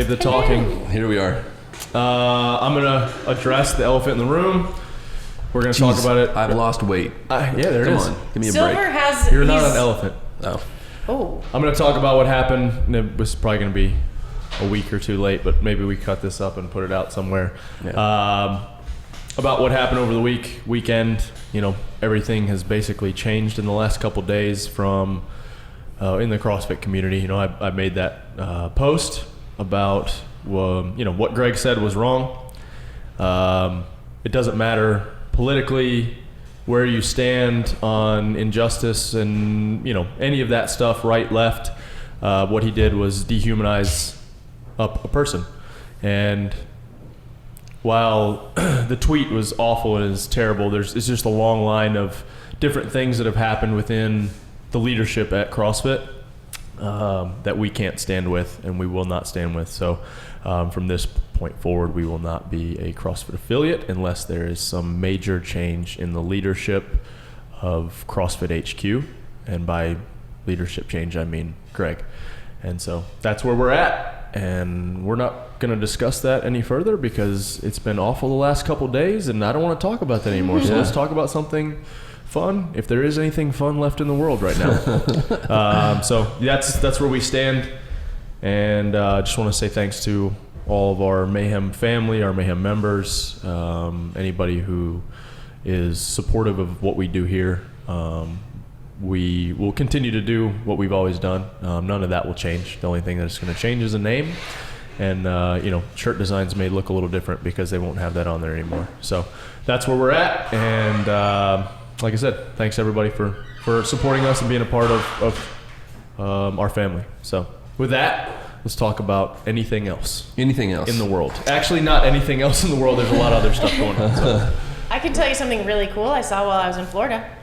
the talking. Here we are. I'm going to address the elephant in the room. We're going to talk about it. I've lost weight. Yeah, there it is. Come on, give me a Silver break. has. You're not an elephant. Oh. I'm going to talk about what happened. And it was probably going to be a week or two late, but maybe we cut this up and put it out somewhere. Yeah. About what happened over the weekend. You know, everything has basically changed in the last couple days from in the CrossFit community. You know, I made that post about what Greg said was wrong. It doesn't matter politically where you stand on injustice and any of that stuff, right, left. What he did was dehumanize a person. And while the tweet was awful and is terrible, it's just a long line of different things that have happened within the leadership at CrossFit that we can't stand with and we will not stand with. So from this point forward, we will not be a CrossFit affiliate unless there is some major change in the leadership of CrossFit HQ. And by leadership change, I mean Greg. And so that's where we're at. And we're not going to discuss that any further because it's been awful the last couple days and I don't want to talk about that anymore. So let's talk about something fun, if there is anything fun left in the world right now. So that's where we stand. And I just want to say thanks to all of our Mayhem family, our Mayhem members, anybody who is supportive of what we do here. We will continue to do what we've always done. None of that will change. The only thing that's going to change is a name. And, shirt designs may look a little different because they won't have that on there anymore. So that's where we're at. And like I said, thanks everybody for supporting us and being a part of our family. So with that, let's talk about anything else. Anything else in the world. Actually, not anything else in the world. There's a lot of other stuff going on. So. I can tell you something really cool I saw while I was in Florida.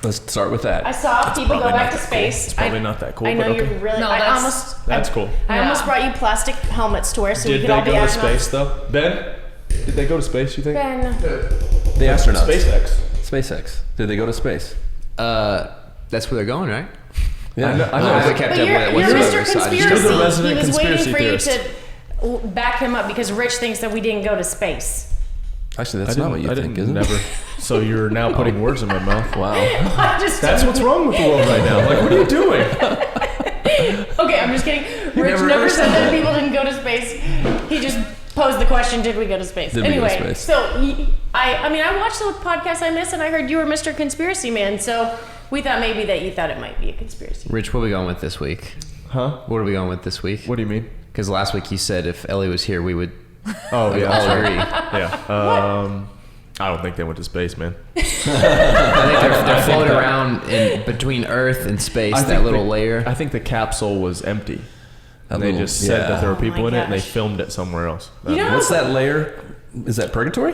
Let's start with that. I saw people go back to space. Cool. It's probably not that cool. I know but okay. you're really. No, that's cool. I almost brought you plastic helmets to wear so we could all be astronauts. Did they go to space though? Ben, did they go to space? You think? Ben. The astronauts. SpaceX. Did they go to space? That's where they're going, right? Yeah, I know. I kept But you're Mr. Conspiracy. You're the resident He was waiting conspiracy for theorist. you to back him up because Rich thinks that we didn't go to space. Actually, that's not what you think, isn't it? So you're now putting words in my mouth. Wow. That's what's wrong with the world right now. Like, what are you doing? Okay, I'm just kidding. Rich never said that people didn't go to space. He just posed the question, did we go to space? Anyway, so I watched the podcast I missed and I heard you were Mr. Conspiracy Man. So we thought maybe that you thought it might be a conspiracy. Rich, what are we going with this week? Huh? What are we going with this week? What do you mean? Because last week you said if Ellie was here, we would all agree. Yeah. I don't think they went to space, man. I think they're floating around in between Earth and space, that little layer. I think the capsule was empty. And they just said that there were people in it and they filmed it somewhere else. What's that layer? Is that purgatory?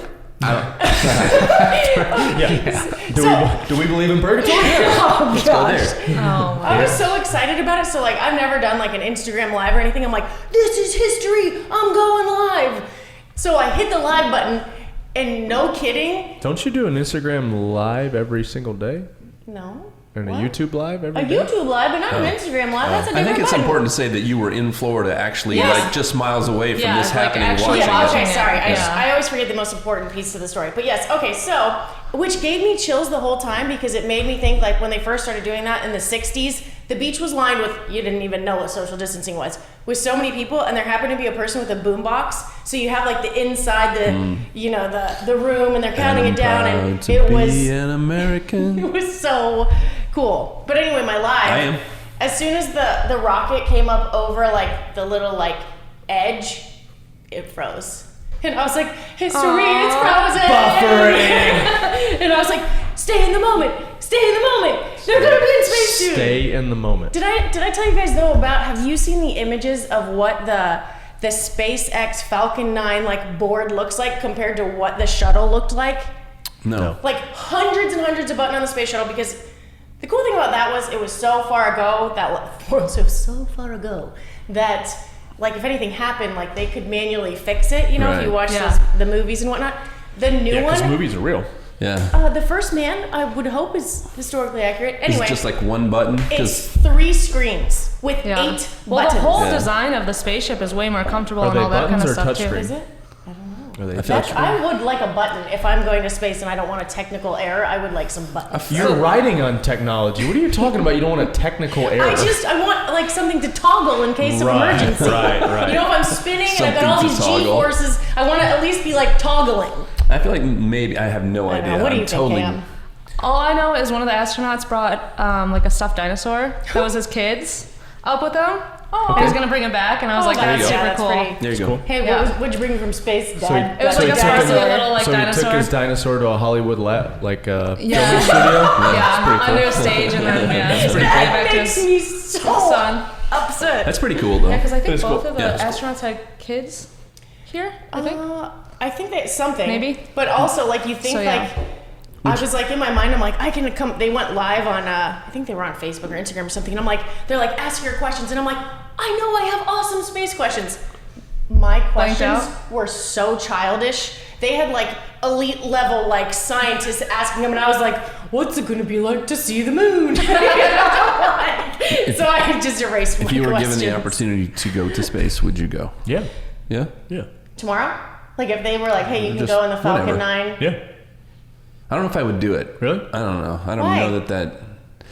Do we believe in purgatory? Oh, let's go there. Oh, I was so excited about it. So I've never done an Instagram live or anything. I'm like, this is history. I'm going live. So I hit the live button and no kidding. Don't you do an Instagram live every single day? No. And a YouTube live every day? A YouTube live, but not an Instagram live. That's a different I think it's button. important to say that you were in Florida, actually, just miles away from this happening, actually watching Okay, it. sorry. I always forget the most important piece of the story. But yes, okay, so, which gave me chills the whole time because it made me think when they first started doing that in the 60s, the beach was lined with, you didn't even know what social distancing was, with so many people, and there happened to be a person with a boombox. So you have the inside, the room, and they're counting it down, and it was an American. It was so cool. But anyway, my live. I am. As soon as the rocket came up over the little edge, it froze. And I was like, history, it's frozen. Buffering. And I was like, stay in the moment. Stay in the moment. They're gonna be in space soon. Stay in the moment. Did I tell you guys though about? Have you seen the images of what the SpaceX Falcon 9 board looks like compared to what the shuttle looked like? No. Hundreds and hundreds of buttons on the space shuttle because the cool thing about that was it was so far ago that if anything happened, they could manually fix it. If you watch the movies and whatnot. The new one. Because movies are real. Yeah. The first man, I would hope, is historically accurate. Anyway, It's just like one button. it's 3 screens with 8 Well, buttons. the whole Yeah. design of the spaceship is way more comfortable Are and they all that kind of buttons or stuff too. touchscreen? Is it? Are they I would like a button if I'm going to space and I don't want a technical error. I would like some buttons. You're writing on technology. What are you talking about? You don't want a technical error. I want like something to toggle in case of emergency. Right. You know, if I'm spinning and I've got Something all to these G toggle. forces, I want to at least be like toggling. I feel like maybe I have no I don't know. idea. What do you I'm think, totally. Cam? All I know is one of the astronauts brought like a stuffed dinosaur that was his kids up with him. Oh, And he was gonna bring it back, and I was like, that's, that's you go. super that's cool. pretty. There you go. Hey, Yeah. what'd you bring from space, So Dad? It was So like he a took sparkly his- little like so dinosaur. he took his dinosaur to a Hollywood Yeah. filming studio. Yeah, under a stage, and then That's bring it pretty back to makes his me so son. upset. That's pretty cool though. Yeah, because I think That's both cool. of the Yeah. astronauts had kids here. I think. I think that something. Maybe. But also, like, you think, So, yeah. like, I was like, in my mind, I'm like, I can come. They went live on, I think they were on Facebook or Instagram or something. And I'm like, they're like, ask your questions. And I'm like, I know I have awesome space questions. My Blanked questions out? were so childish. They had, like, elite level, like, scientists asking them. And I was like, what's it going to be like to see the moon? You know, like, so I just erased my If you were questions. given the opportunity to go to space, would you go? Yeah. Yeah. Yeah. Tomorrow? Like, if they were like, hey, you can Just go in the Falcon whatever. 9. Yeah. I don't know if I would do it. Really? I don't know. I don't Why? know that.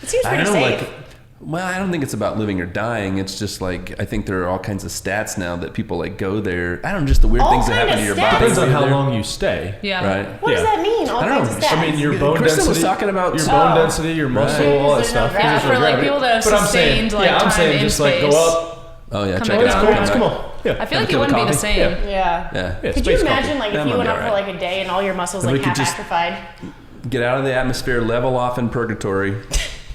It seems I pretty don't know, safe. like. Well, I don't think it's about living or dying. It's just like I think there are all kinds of stats now that people like go there. I don't know, just the weird All things that kind happen of to your stats? body. Depends on when how you're there. long you stay. Yeah. Right. What does Yeah. that mean? All I don't kinds of know. stats. I mean, your bone Kristen density. was talking about- your Oh. bone density, your muscle, Right. all that There's no stuff. gravity. There's no For, like, gravity. people that have But I'm saying, sustained, like, I'm time saying in just like space. go up. Oh yeah, Come check back it It's out. cool. down. It's Come cool. back. Yeah. I feel like Have a it wouldn't be the cup of same. coffee. Yeah. Yeah. Yeah. Could you space imagine, coffee. like, That if you might went be up for alright. like a day and all your muscles If we like could half just- atrophied? Get out of the atmosphere, level off in purgatory,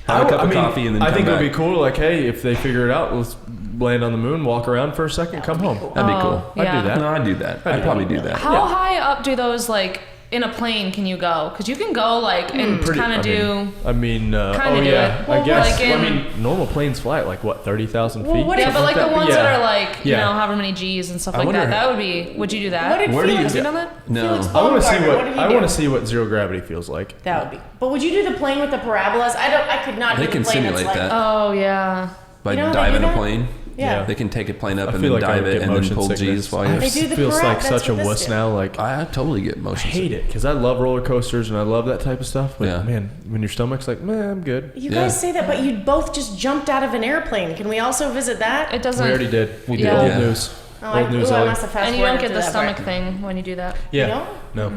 have a cup of coffee, and then I come think it back. would be cool. Like, hey, if they figure it out, let's land on the moon, walk around for a second, come home. That'd be Oh, cool. I'd yeah. do that. No, I'd do that. I'd do probably that. do that. How high up do those like in a plane can you go? Because you can go like and kind of do. I mean, Kinda oh do yeah, it. I Well, guess. like I in- mean, normal planes fly at like what 30,000 Well, feet. what Yeah, if- but like the that. ones Yeah. that are like you Yeah. know however many G's and stuff I like wonder- that. That would be. Would you do that? What did Where do you Felix Have you done that? No. Felix I want to see Baumgartner, what did he I do? want to see what zero gravity feels like. That would be. But would you do the plane with the parabolas? I could not They do can the plane simulate that's like. that. Oh yeah. By You know how they diving do a that? plane. Yeah. They can take a plane up I and feel then like I dive would it get and then motion pull sickness. G's while I you're. They do the feels parab- like that's such a what this wuss did. now. Like I totally get I motion hate sick. it because I love roller coasters and I love that type of stuff. But Yeah. man, when your stomach's like, man, I'm good. You Yeah. guys say that, but you both just jumped out of an airplane. Can we also visit that? It doesn't. We already did. We did. Yeah. Old Yeah. news. Oh, Old news. I Ellie. must have fast And you don't forwarded get the through that stomach part. thing when you do that. Yeah. You don't? No.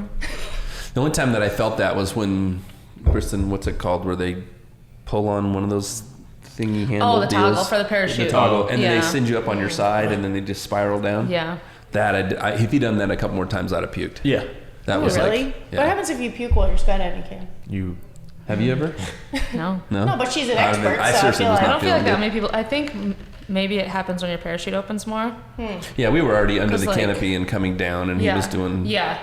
The only time that I felt that was when Kristen, what's it called, where they pull on one of those thingy handle Oh, the toggle deals. for the parachute. The toggle, and then Yeah. they send you up on your side, and then they just spiral down. Yeah. That if he'd done that a couple more times, I'd have puked. Yeah. That Oh, was really? like. What happens if you puke while you're skydiving, Cam? You. Have you ever? No. No. No, but she's an I expert, mean, I so I seriously feel was like- I not don't feel like feeling that many people. I think maybe it happens when your parachute opens more. Yeah, we were already under 'Cause, the like- canopy and coming down, and Yeah. he was doing. Yeah.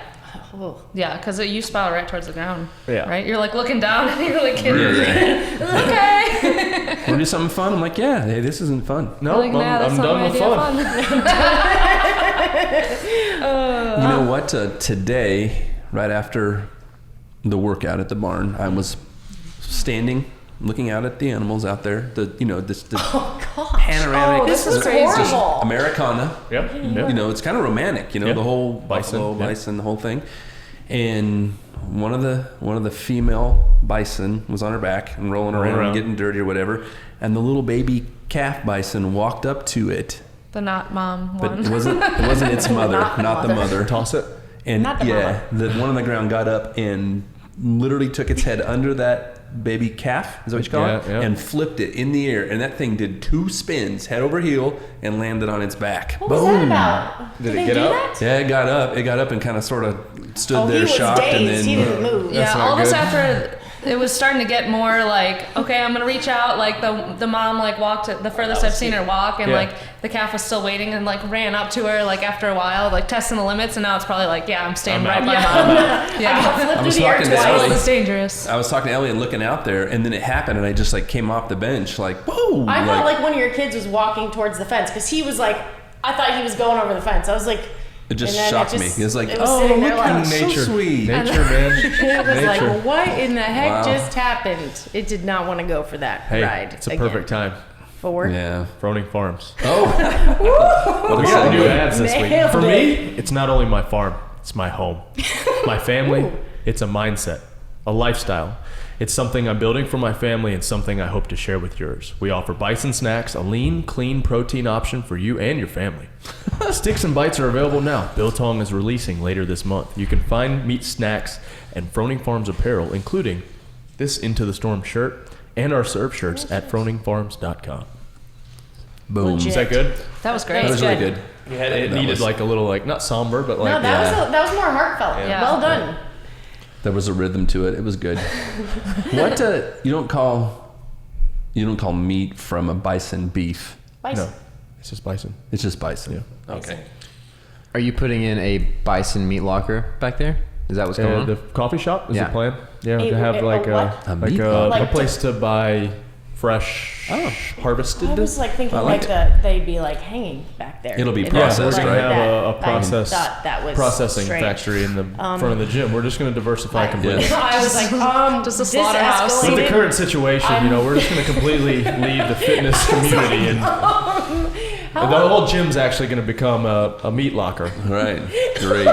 Oh. Yeah, because you spiral right towards the ground. Yeah. Right? You're like looking down and you're like, Yeah, yeah. okay. Want to do something fun? I'm like, yeah. Hey, this isn't fun. No, Like, nah, that's I'm not done my with idea fun. of fun. You know what? Today, right after the workout at the barn, I was standing, looking out at the animals out there. The Oh, gosh. panoramic. Oh, this is This crazy. was horrible. Americana. Yep. You know, it's kind of romantic. You know, Yeah. the whole Bison, buffalo, yeah. bison, the whole thing. And one of the female bison was on her back and rolling around, getting dirty or whatever. And the little baby calf bison walked up to it, The not mom but one. it wasn't its mother, not the mother. Toss it. And Not the yeah, the one on the ground got up and literally took its head under that baby calf, is that what you call it? Yeah, yeah. And flipped it in the air. And that thing did 2 spins, head over heel, and landed on its back. What was that about? Did it they get do up? that? Yeah, it got up. It got up and kind of sort of stood Oh, there he was shocked. dazed. And then He didn't move. Yeah, That's not all of us good. after it was starting to get more like, okay, I'm gonna reach out. Like the mom like walked the furthest I've seen her walk, and Yeah. like the calf was still waiting and like ran up to her like after a while, like testing the limits, and now it's probably like, yeah, I'm staying right by mom. I got Yeah, flipped I through was the air talking to twice. Ellie. it's dangerous. I was talking to Ellie and looking out there, and then it happened, and I just like came off the bench, like, whoa! I thought like one of your kids was walking towards the fence because he was like, I thought he was going over the fence. I was like, It just And then shocked it me. just- It's like, it was oh, sitting look there how like- so Nature. sweet. Nature, man. It was like, Nature. what in the heck Wow. just happened? It did not want to go for that Hey, ride. it's a again. perfect time. Forward. Yeah. Froning Farms. Oh. We got new ads this week. Nailed For it. me, it's not only my farm, it's my home. My family, it's a mindset, a lifestyle. It's something I'm building for my family and something I hope to share with yours. We offer Bison Snacks, a lean, clean protein option for you and your family. Sticks and bites are available now. Biltong is releasing later this month. You can find meat snacks and Froning Farms apparel, including this Into the Storm shirt and our surf shirts at froningfarms.com. Boom. Legit. Is that good? That was great. That was really good. It That needed was- like a little, like, not somber, but like, No, that was more heartfelt. Yeah. Well done. There was a rhythm to it. It was good. What you don't call meat from a bison beef? Bison. no, it's just bison. It's just bison. Yeah. Okay. Are you putting in a bison meat locker back there? Is that what's going on? The coffee shop is Yeah. the plan. Yeah, A- to have a like what? A like meat a locker. place to buy fresh, harvested. I was like thinking I like they'd be like hanging back there. It'll be And processed, like We're gonna right? have a that. process I thought that was processing strange. factory in the front of the gym. We're just going to diversify completely. Yeah. I was like, Just a this slaughterhouse. With the escalated. current situation, we're just going to completely leave the fitness community, and the whole gym's actually going to become a meat locker. Right. Great.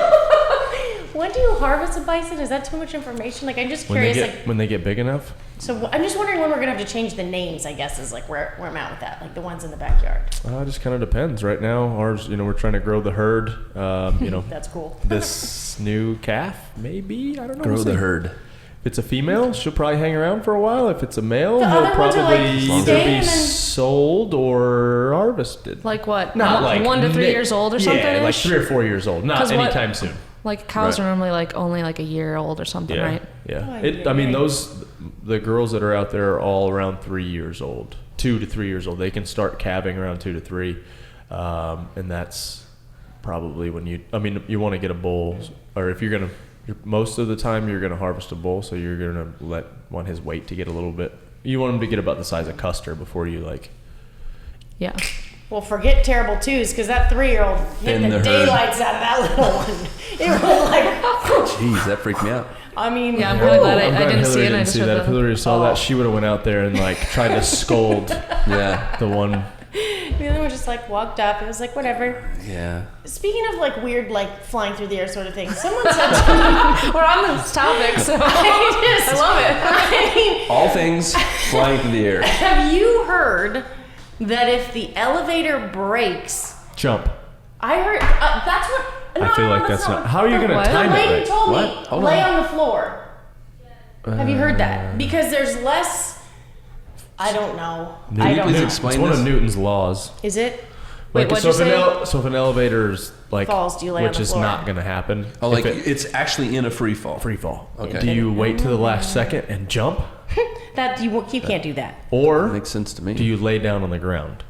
When do you harvest a bison? Is that too much information? Like, I'm just When they curious. get when they get big enough. So I'm just wondering when we're gonna have to change the names. I guess is like where I'm at with that. Like the ones in the backyard. It just kind of depends. Right now, ours, we're trying to grow the herd. That's cool. This new calf, maybe, I don't know. Grow We'll the see. herd. If it's a female, she'll probably hang around for a while. If it's a male, The he'll other ones are, probably like, either stay be and then- sold or harvested. Like what? Not like 1 to 3 ni- years old or something? Yeah, like 3 or 4 years old. Not 'Cause what- anytime soon. Like cows Right. are normally like only like a year old or something, Yeah, right? yeah. Oh, I mean, yeah. the girls that are out there are all around 3 years old, 2 to 3 years old. They can start calving around 2 to 3, and that's probably when you want to get a bull, or if most of the time you're gonna harvest a bull, so you're gonna want his weight to get a little bit. You want him to get about the size of Custer before you like. Yeah. Well, forget terrible twos because that 3-year-old hit In the the herd. daylights out of that little one. It was like, Jeez, that freaked me out. I mean, Yeah, I'm really glad I'm I glad didn't see Hillary it. I didn't just see heard that. If the. Hillary saw that, she would have went out there and like tried to scold Yeah. the one. the other one just like walked up. It was like whatever. Yeah. Speaking of like weird, like flying through the air sort of thing, someone said to me, We're on this topic, so I love it. I mean, All things flying through the air. have you heard that if the elevator breaks, Jump. I heard that's what. No, I feel no, like that's not. How are you For going what? to The time lady it right? told What? me Hold lay on. on the floor. Have you heard that? Because there's less. I don't know. I don't please know. explain It's one this? of Newton's laws. Is it? Wait, what'd you say? So if an elevator's like Falls, do you lay on which the is floor? not going to happen. Oh, like if it's actually in a free fall. free fall. Okay. Do you wait to the last second and jump, That you can't do that. or Makes sense to me. do you lay down on the ground?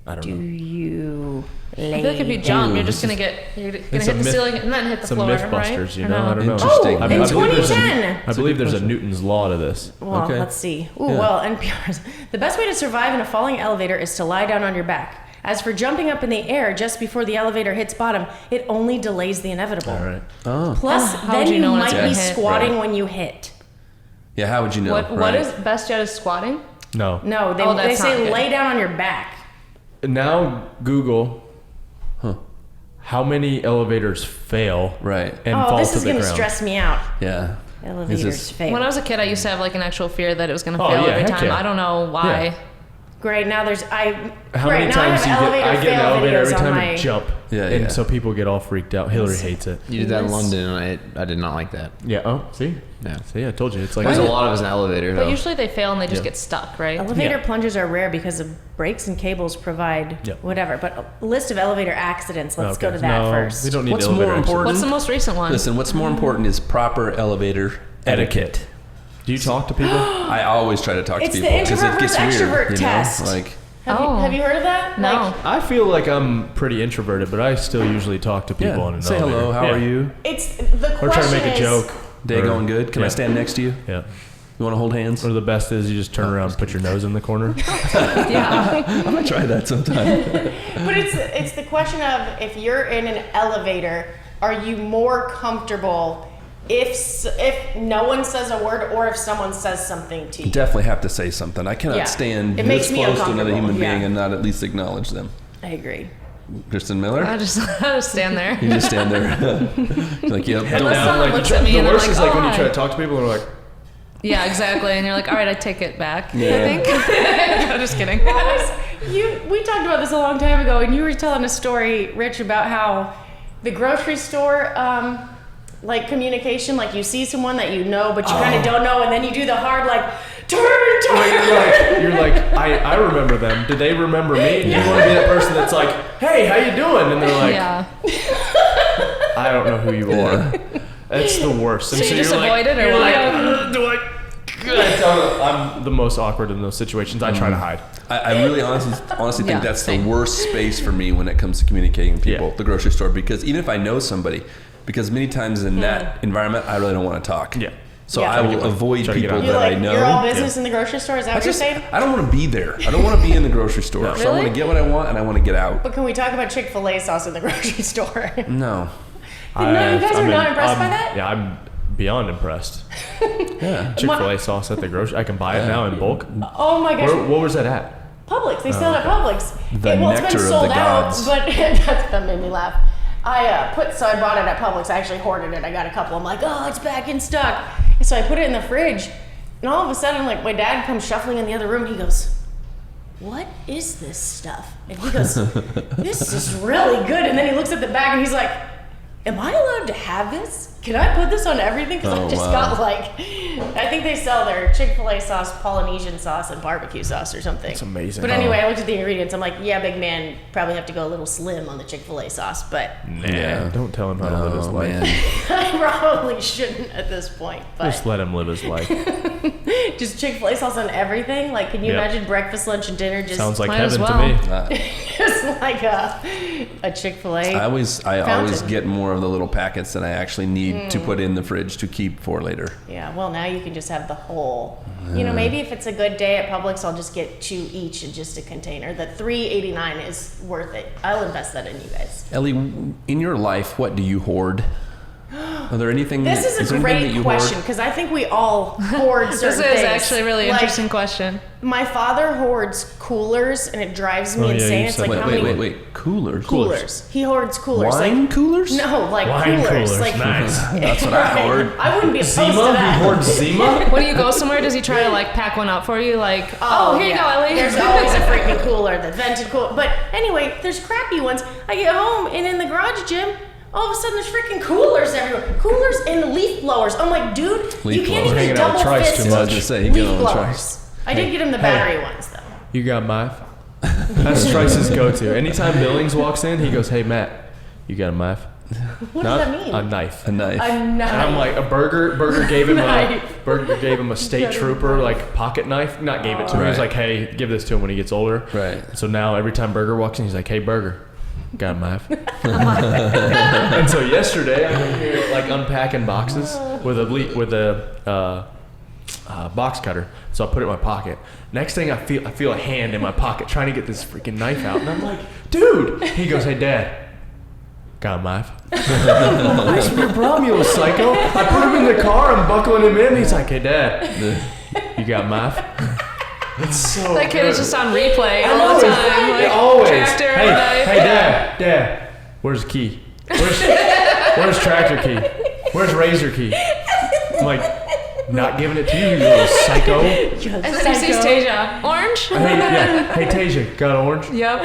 I don't Do know. you? I feel like if you jump, you're just gonna hit the myth- ceiling and then hit the Some floor, Mythbusters, right? you Or know. no? I don't know. Interesting. Oh, I in believe there's a- 2010. I believe there's a Newton's law to this. Well, Okay. let's see. Ooh, Yeah. well, NPR's. The best way to survive in a falling elevator is to lie down on your back. As for jumping up in the air just before the elevator hits bottom, it only delays the inevitable. All right. Oh. Plus, How then would you you know when might it's be gonna hit? squatting Right. when you hit. Yeah, how would you know? What Right. is best yet is squatting? No. No, they, Oh, they that's say not good. lay down on your back. Now Google. Huh. How many elevators fail Right. and Oh, fall this to is the going to ground? stress me out. Yeah. Elevators this- fail. When I was a kid, I used to have like an actual fear that it was gonna Oh, fail yeah, every heck time. yeah. I don't know why. Yeah. Great, now there's How great, many now times I do you have get? I get an fail elevator every videos time on and my- jump. Yeah, And yeah. so people get all freaked out. Hillary hates it. You did that in Yes. London, and I did not like that. Yeah. Oh, see. Yeah. See, I told you. It's like There's a lot of us in the elevator, But though. usually they fail and they just Yeah. get stuck, right? Elevator Yeah. plunges are rare because of brakes and cables provide Yeah. whatever. But a list of elevator accidents. Let's Okay. go to that No, first. We don't need What's elevator more accidents. important? What's the most recent one? Listen, what's more important is proper elevator Etiquette. Do you talk to people? I always try to talk It's to the people because introvert it gets versus weird. extrovert You know? test. Like, Have you heard of that? No. Like, I feel like I'm pretty introverted, but I still usually talk to people on an say elevator. hello. How Yeah. are you? it's the question Or try to make a is- joke. Day Or- going good? Can I yeah. stand next to you? Yeah. You want to hold hands? Or the best is you just turn around and put your nose in the corner. Yeah. I'm going to try that sometime. But it's the question of, if you're in an elevator, are you more comfortable if no one says a word or if someone says something to you? You definitely have to say something. I cannot stand It makes this me close to another uncomfortable. human being Yeah. and not at least acknowledge them. I agree. Kristin Miller? I just stand there. You just stand there. You're like, yep. Head don't- Unless someone looks at me the and they're worst like, is like "Oh, when you hi." try to talk to people and they're like, Yeah, exactly. And you're like, all right, I take it back. Yeah. I think. I'm just kidding. We talked about this a long time ago, and you were telling a story, Rich, about how the grocery store, like communication, like you see someone that you know, but you kind of don't know, and then you do the hard, like, turn. you're like, I remember them. Do they remember me? And you want to be that person that's like, hey, how you doing? And they're like, Yeah. I don't know who you are. That's the worst. And So you just you're avoid it, or you're what? like, do I? I'm the most awkward in those situations. I try to hide. I really honestly Yeah, think that's same. the worst space for me when it comes to communicating with people, Yeah. the grocery store, because even if I know somebody, because many times in that environment, I really don't want to talk. Yeah. So Yeah. I will avoid Try to get people out. You're that like, I know. you're all business in the grocery store? Is that I what you're just, saying? I don't want to be there. I don't want to be in the grocery store. So I want Really? to get what I want and I want to get out. But can we talk about Chick-fil-A sauce in the grocery store? No. No, you guys are not impressed by that? Yeah, I'm beyond impressed. Yeah. Chick-fil-A sauce at the grocery. I can buy it now in bulk. Oh my gosh. What was that at? Publix. They sell it at Publix. The It's nectar been of sold the out, gods. but that made me laugh. I bought it at Publix. I actually hoarded it. I got a couple. I'm like, oh, it's back in stock. And so I put it in the fridge, and all of a sudden, like, my dad comes shuffling in the other room. And he goes, "What is this stuff?" And he goes, "This is really good." And then he looks at the bag and he's like, "Am I allowed to have this? Can I put this on everything?" Because Oh, I just wow. got like, I think they sell their Chick-fil-A sauce, Polynesian sauce, and barbecue sauce or something. That's amazing. But anyway, I looked at the ingredients. I'm like, yeah, big man, probably have to go a little slim on the Chick-fil-A sauce, but Nah, Yeah. don't tell him how to live his Oh, life. man. I probably shouldn't at this point. But Just let him live his life. just Chick-fil-A sauce on everything. Like, can you Yep. imagine breakfast, lunch, and dinner just Sounds like Might as heaven well. to me. just like a Chick-fil-A? I always Fountain. get more of the little packets that I actually need to put in the fridge to keep for later. Yeah, well, now you can just have the whole. You know, maybe if it's a good day at Publix, I'll just get 2 each in just a container. The $3.89 is worth it. I'll invest that in you guys. Ellie, in your life, what do you hoard? Are there anything? This is a there anything that great you question hoard? because I think we all hoard This certain is things. actually a really Like, interesting question. My father hoards coolers, and it drives me Oh, yeah, insane. you It's said like that. how many Wait. Coolers. coolers? He hoards coolers. Wine like, coolers? No, like Wine coolers, Like, nice. That's what I hoard. I wouldn't be opposed to Zima? that. He hoards Zima? When you go somewhere, does he try to like pack one up for you? Like, oh, here you go, Ellie. There's always a freaking cooler, the vented cooler. But anyway, there's crappy ones. I get home and in the garage gym, all of a sudden there's freaking coolers everywhere. Coolers and leaf blowers. I'm like, dude, Leaf you can't blowers. even Hanging out with double Trice fist too much. I was gonna say, he leaf get on blowers. Trice. I did get him the battery ones though. You got a knife? That's Trice's go-to. Anytime Billings walks in, he goes, "Hey Matt, you got a knife?" What Not does that mean? a knife. A knife. A knife. And I'm like, Burger gave him Knife. Burger gave him a state trooper like pocket knife. Not gave it to him. He was Right. like, "Hey, give this to him when he gets older." Right. So now every time Burger walks in, he's like, "Hey Burger, got a knife?" And so yesterday I'm in here like unpacking boxes with a box cutter. So I put it in my pocket. Next thing I feel a hand in my pocket trying to get this freaking knife out, and I'm like, "Dude!" He goes, "Hey Dad, got a knife?" Where's your problem, you little psycho? I put him in the car, I'm buckling him in. He's like, "Hey Dad, you got a knife?" It's so That kid is good. just on replay I all know, the it's time. like, Like, always. tractor, Hey, knife. hey, Dad, where's the key? Where's tractor key? Where's razor key? I'm like, not giving it to you, you little psycho. Hey, And then he sees Tasia. Orange? hey, Tasia, got an orange? Yep.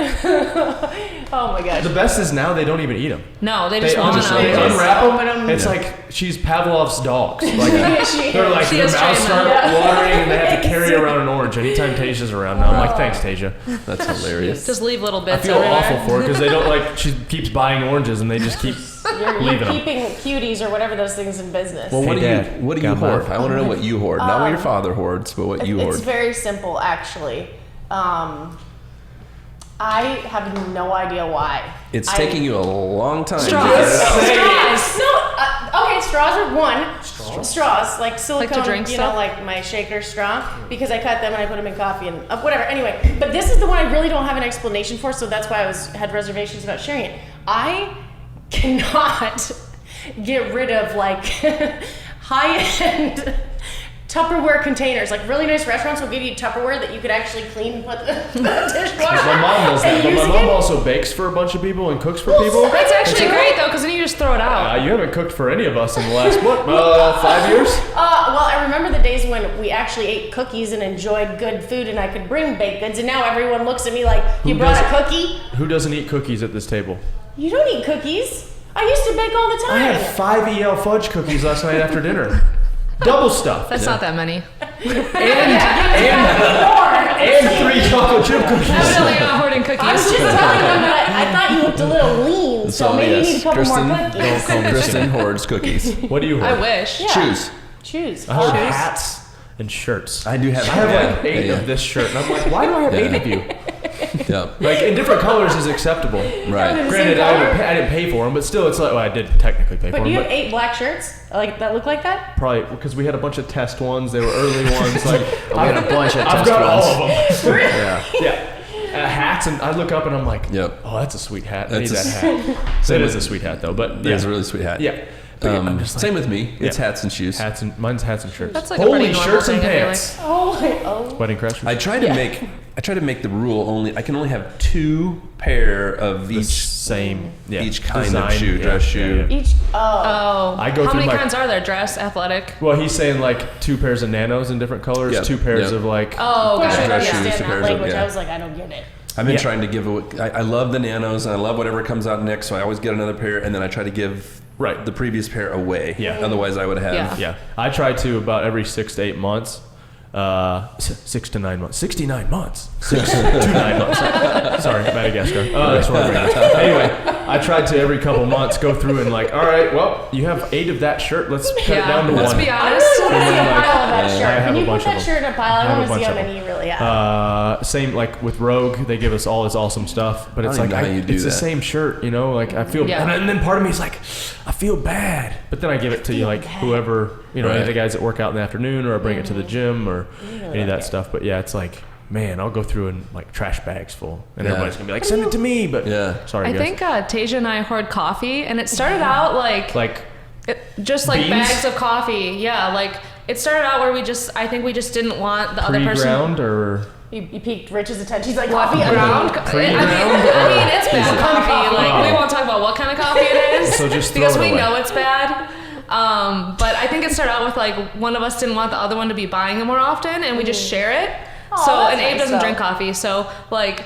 Oh my gosh. The best is now they don't even eat them. No, they They, just want just, them. they just unwrap open them. 'em. It's like she's Pavlov's dogs. Like, She they're like She their is mouths trained start them. watering and they have to carry around an orange anytime Tasia's around. Now I'm like, thanks, Tasia. That's hilarious. Just leave little I bits feel everywhere. awful for her because they don't like. She keeps buying oranges and they just keep You're leaving them. keeping cuties or whatever those things in business. Well, Hey, what do Dad, you got hoard? mine. I want to know what you hoard. Not what your father hoards, but what you It's hoard. very simple, actually. I have no idea why. It's taking you a long time. to Straws. get it out. Straws. No, okay, straws are one. straws, like silicone, drink you know, stuff? like my shaker straw, because I cut them and I put them in coffee and whatever. Anyway, but this is the one I really don't have an explanation for, so that's why I had reservations about sharing it. I cannot get rid of like high-end Tupperware containers. Like really nice restaurants will give you Tupperware that you could actually clean and put the dishwasher. My mom does that, but my using mom it. also bakes for a bunch of people and cooks for people. That's actually great though, because then you just throw it out. You haven't cooked for any of us in the last, 5 years? Well, I remember the days when we actually ate cookies and enjoyed good food and I could bring baked goods, and now everyone looks at me like, you brought a cookie? Who doesn't eat cookies at this table? You don't eat cookies. I used to bake all the time. I had 5 EL fudge cookies last night after dinner. Double stuff. That's not that many. And 3 chocolate chip cookies. Evidently not hoarding cookies. I was just telling them that I thought you looked a little lean, so maybe you need a couple more Kristin, cookies. don't call me Kristin hoards cookies. What do you I hoard? wish. Yeah. Shoes. Choose. I hoard hats and shirts. I do have. I have like 8 of this shirt, and I'm like, why do I have 8 of you? Yeah. Like in different colors is acceptable. Right. The Granted, same color? I didn't pay for them, but still, it's like, well, I did technically pay for But them. do you have 8 black shirts like that look like that? Probably because we had a bunch of test ones. They were early ones. Like We had a bunch of I've test got all ones. of them. Yeah. Yeah. Hats, and I look up and I'm like, Yep. oh, that's a sweet hat. I need That's that hat. It is a sweet hat though, but It's a really sweet hat. yeah. But yeah, I'm just like, Same with me. It's Yeah. hats and shoes. hats and mine's hats and shirts. That's like a Holy pretty normal shirts thing, and I feel pants. Oh. Wedding crashers. I try to make the rule I can only have 2 pair of The each same, yeah, each kind design, of shoe, yeah, dress shoe. yeah. Each. Oh. I go How through many my- kinds are there? Dress, athletic. Well, he's saying like 2 pairs of nanos in different colors, Yep, 2 pairs yep. of like. Oh, Of course, got I it. dress don't shoes, understand 2 that pairs of- language. yeah. I was like, I don't get it. I've been Yeah. trying to give away. I love the nanos and I love whatever comes out next, so I always get another pair and then I try to give Right. the previous pair away. Yeah. Otherwise, I would have. Yeah. Yeah, I try to about every 6 to 8 months. 6 to 9 months. 69 months. 6 to 9 months. Sorry, Madagascar. That's where I'm going. Anyway, I tried to every couple months go through and like, all right, well, you have 8 of that shirt. Let's cut it down to let's 1. be I honest. really want to see a like, pile of that I shirt. have Can a you bunch put of that them. shirt in a pile? I have a want to see bunch how of many you really have. Same like with Rogue, they give us all this awesome stuff, but it's don't like even know how you do it's the that. same shirt, you know. Like I feel, Yeah. and then part of me is like, I feel bad, but then I give it to you like whoever, you know, any of the guys that work out in the afternoon, or I bring it to the gym, or any of that stuff. But yeah, it's like, man, I'll go through and like trash bags full, and Yeah. everybody's gonna be like, send it to me, but Yeah. sorry, I guys. think Tasia and I hoard coffee, and it started out like just like beans? bags of coffee. Yeah, like it started out where I think we just didn't want the other person. pre-ground or You piqued Rich's attention. He's like, What, coffee? ground? I mean, it's bad coffee. Like we won't talk about what kind of coffee it is, So just throw because it we away. know it's bad. But I think it started out with like one of us didn't want the other one to be buying it more often, and we just share it. Aw, So that's and Abe nice, doesn't though. drink coffee, so like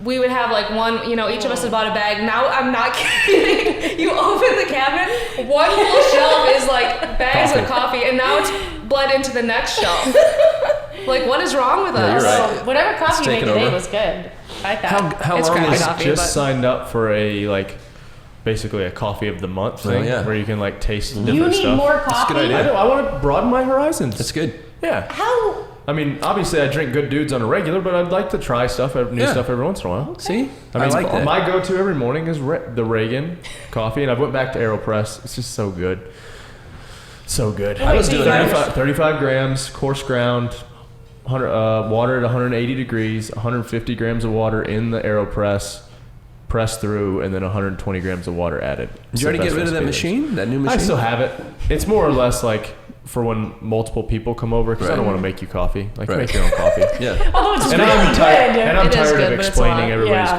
we would have like one, you know, each of us had bought a bag. Now I'm not kidding. You open the cabinet, one full shelf is like bags of coffee, and now it's bled into the next shelf. Like what is wrong with us? you're right. So whatever coffee you made taken today over. was good. I thought. How It's long crappy is coffee. just but- signed up for a like basically a coffee of the month thing, yeah. where you can like taste different You need stuff. more a coffee. good idea. I want to broaden my horizons. That's good. Yeah. How? I mean, obviously, I drink Good Dudes on a regular, but I'd like to try new Yeah. stuff every once in a while. See, I mean, like that. my go-to every morning is the Reagan coffee, and I went back to AeroPress. It's just so good, so good. I was doing 35 grams, coarse ground, 100 water at 180 degrees, 150 grams of water in the AeroPress, pressed through, and then 120 grams of water added. Did you already get rid of that machine? That new machine? I still have it. It's more or less like for when multiple people come over, because I don't Right. want to make you coffee. Like, Right. make your own coffee. Yeah. Although it's And really I'm tired. good. And I'm It is tired good, of but it's a explaining lot. everybody's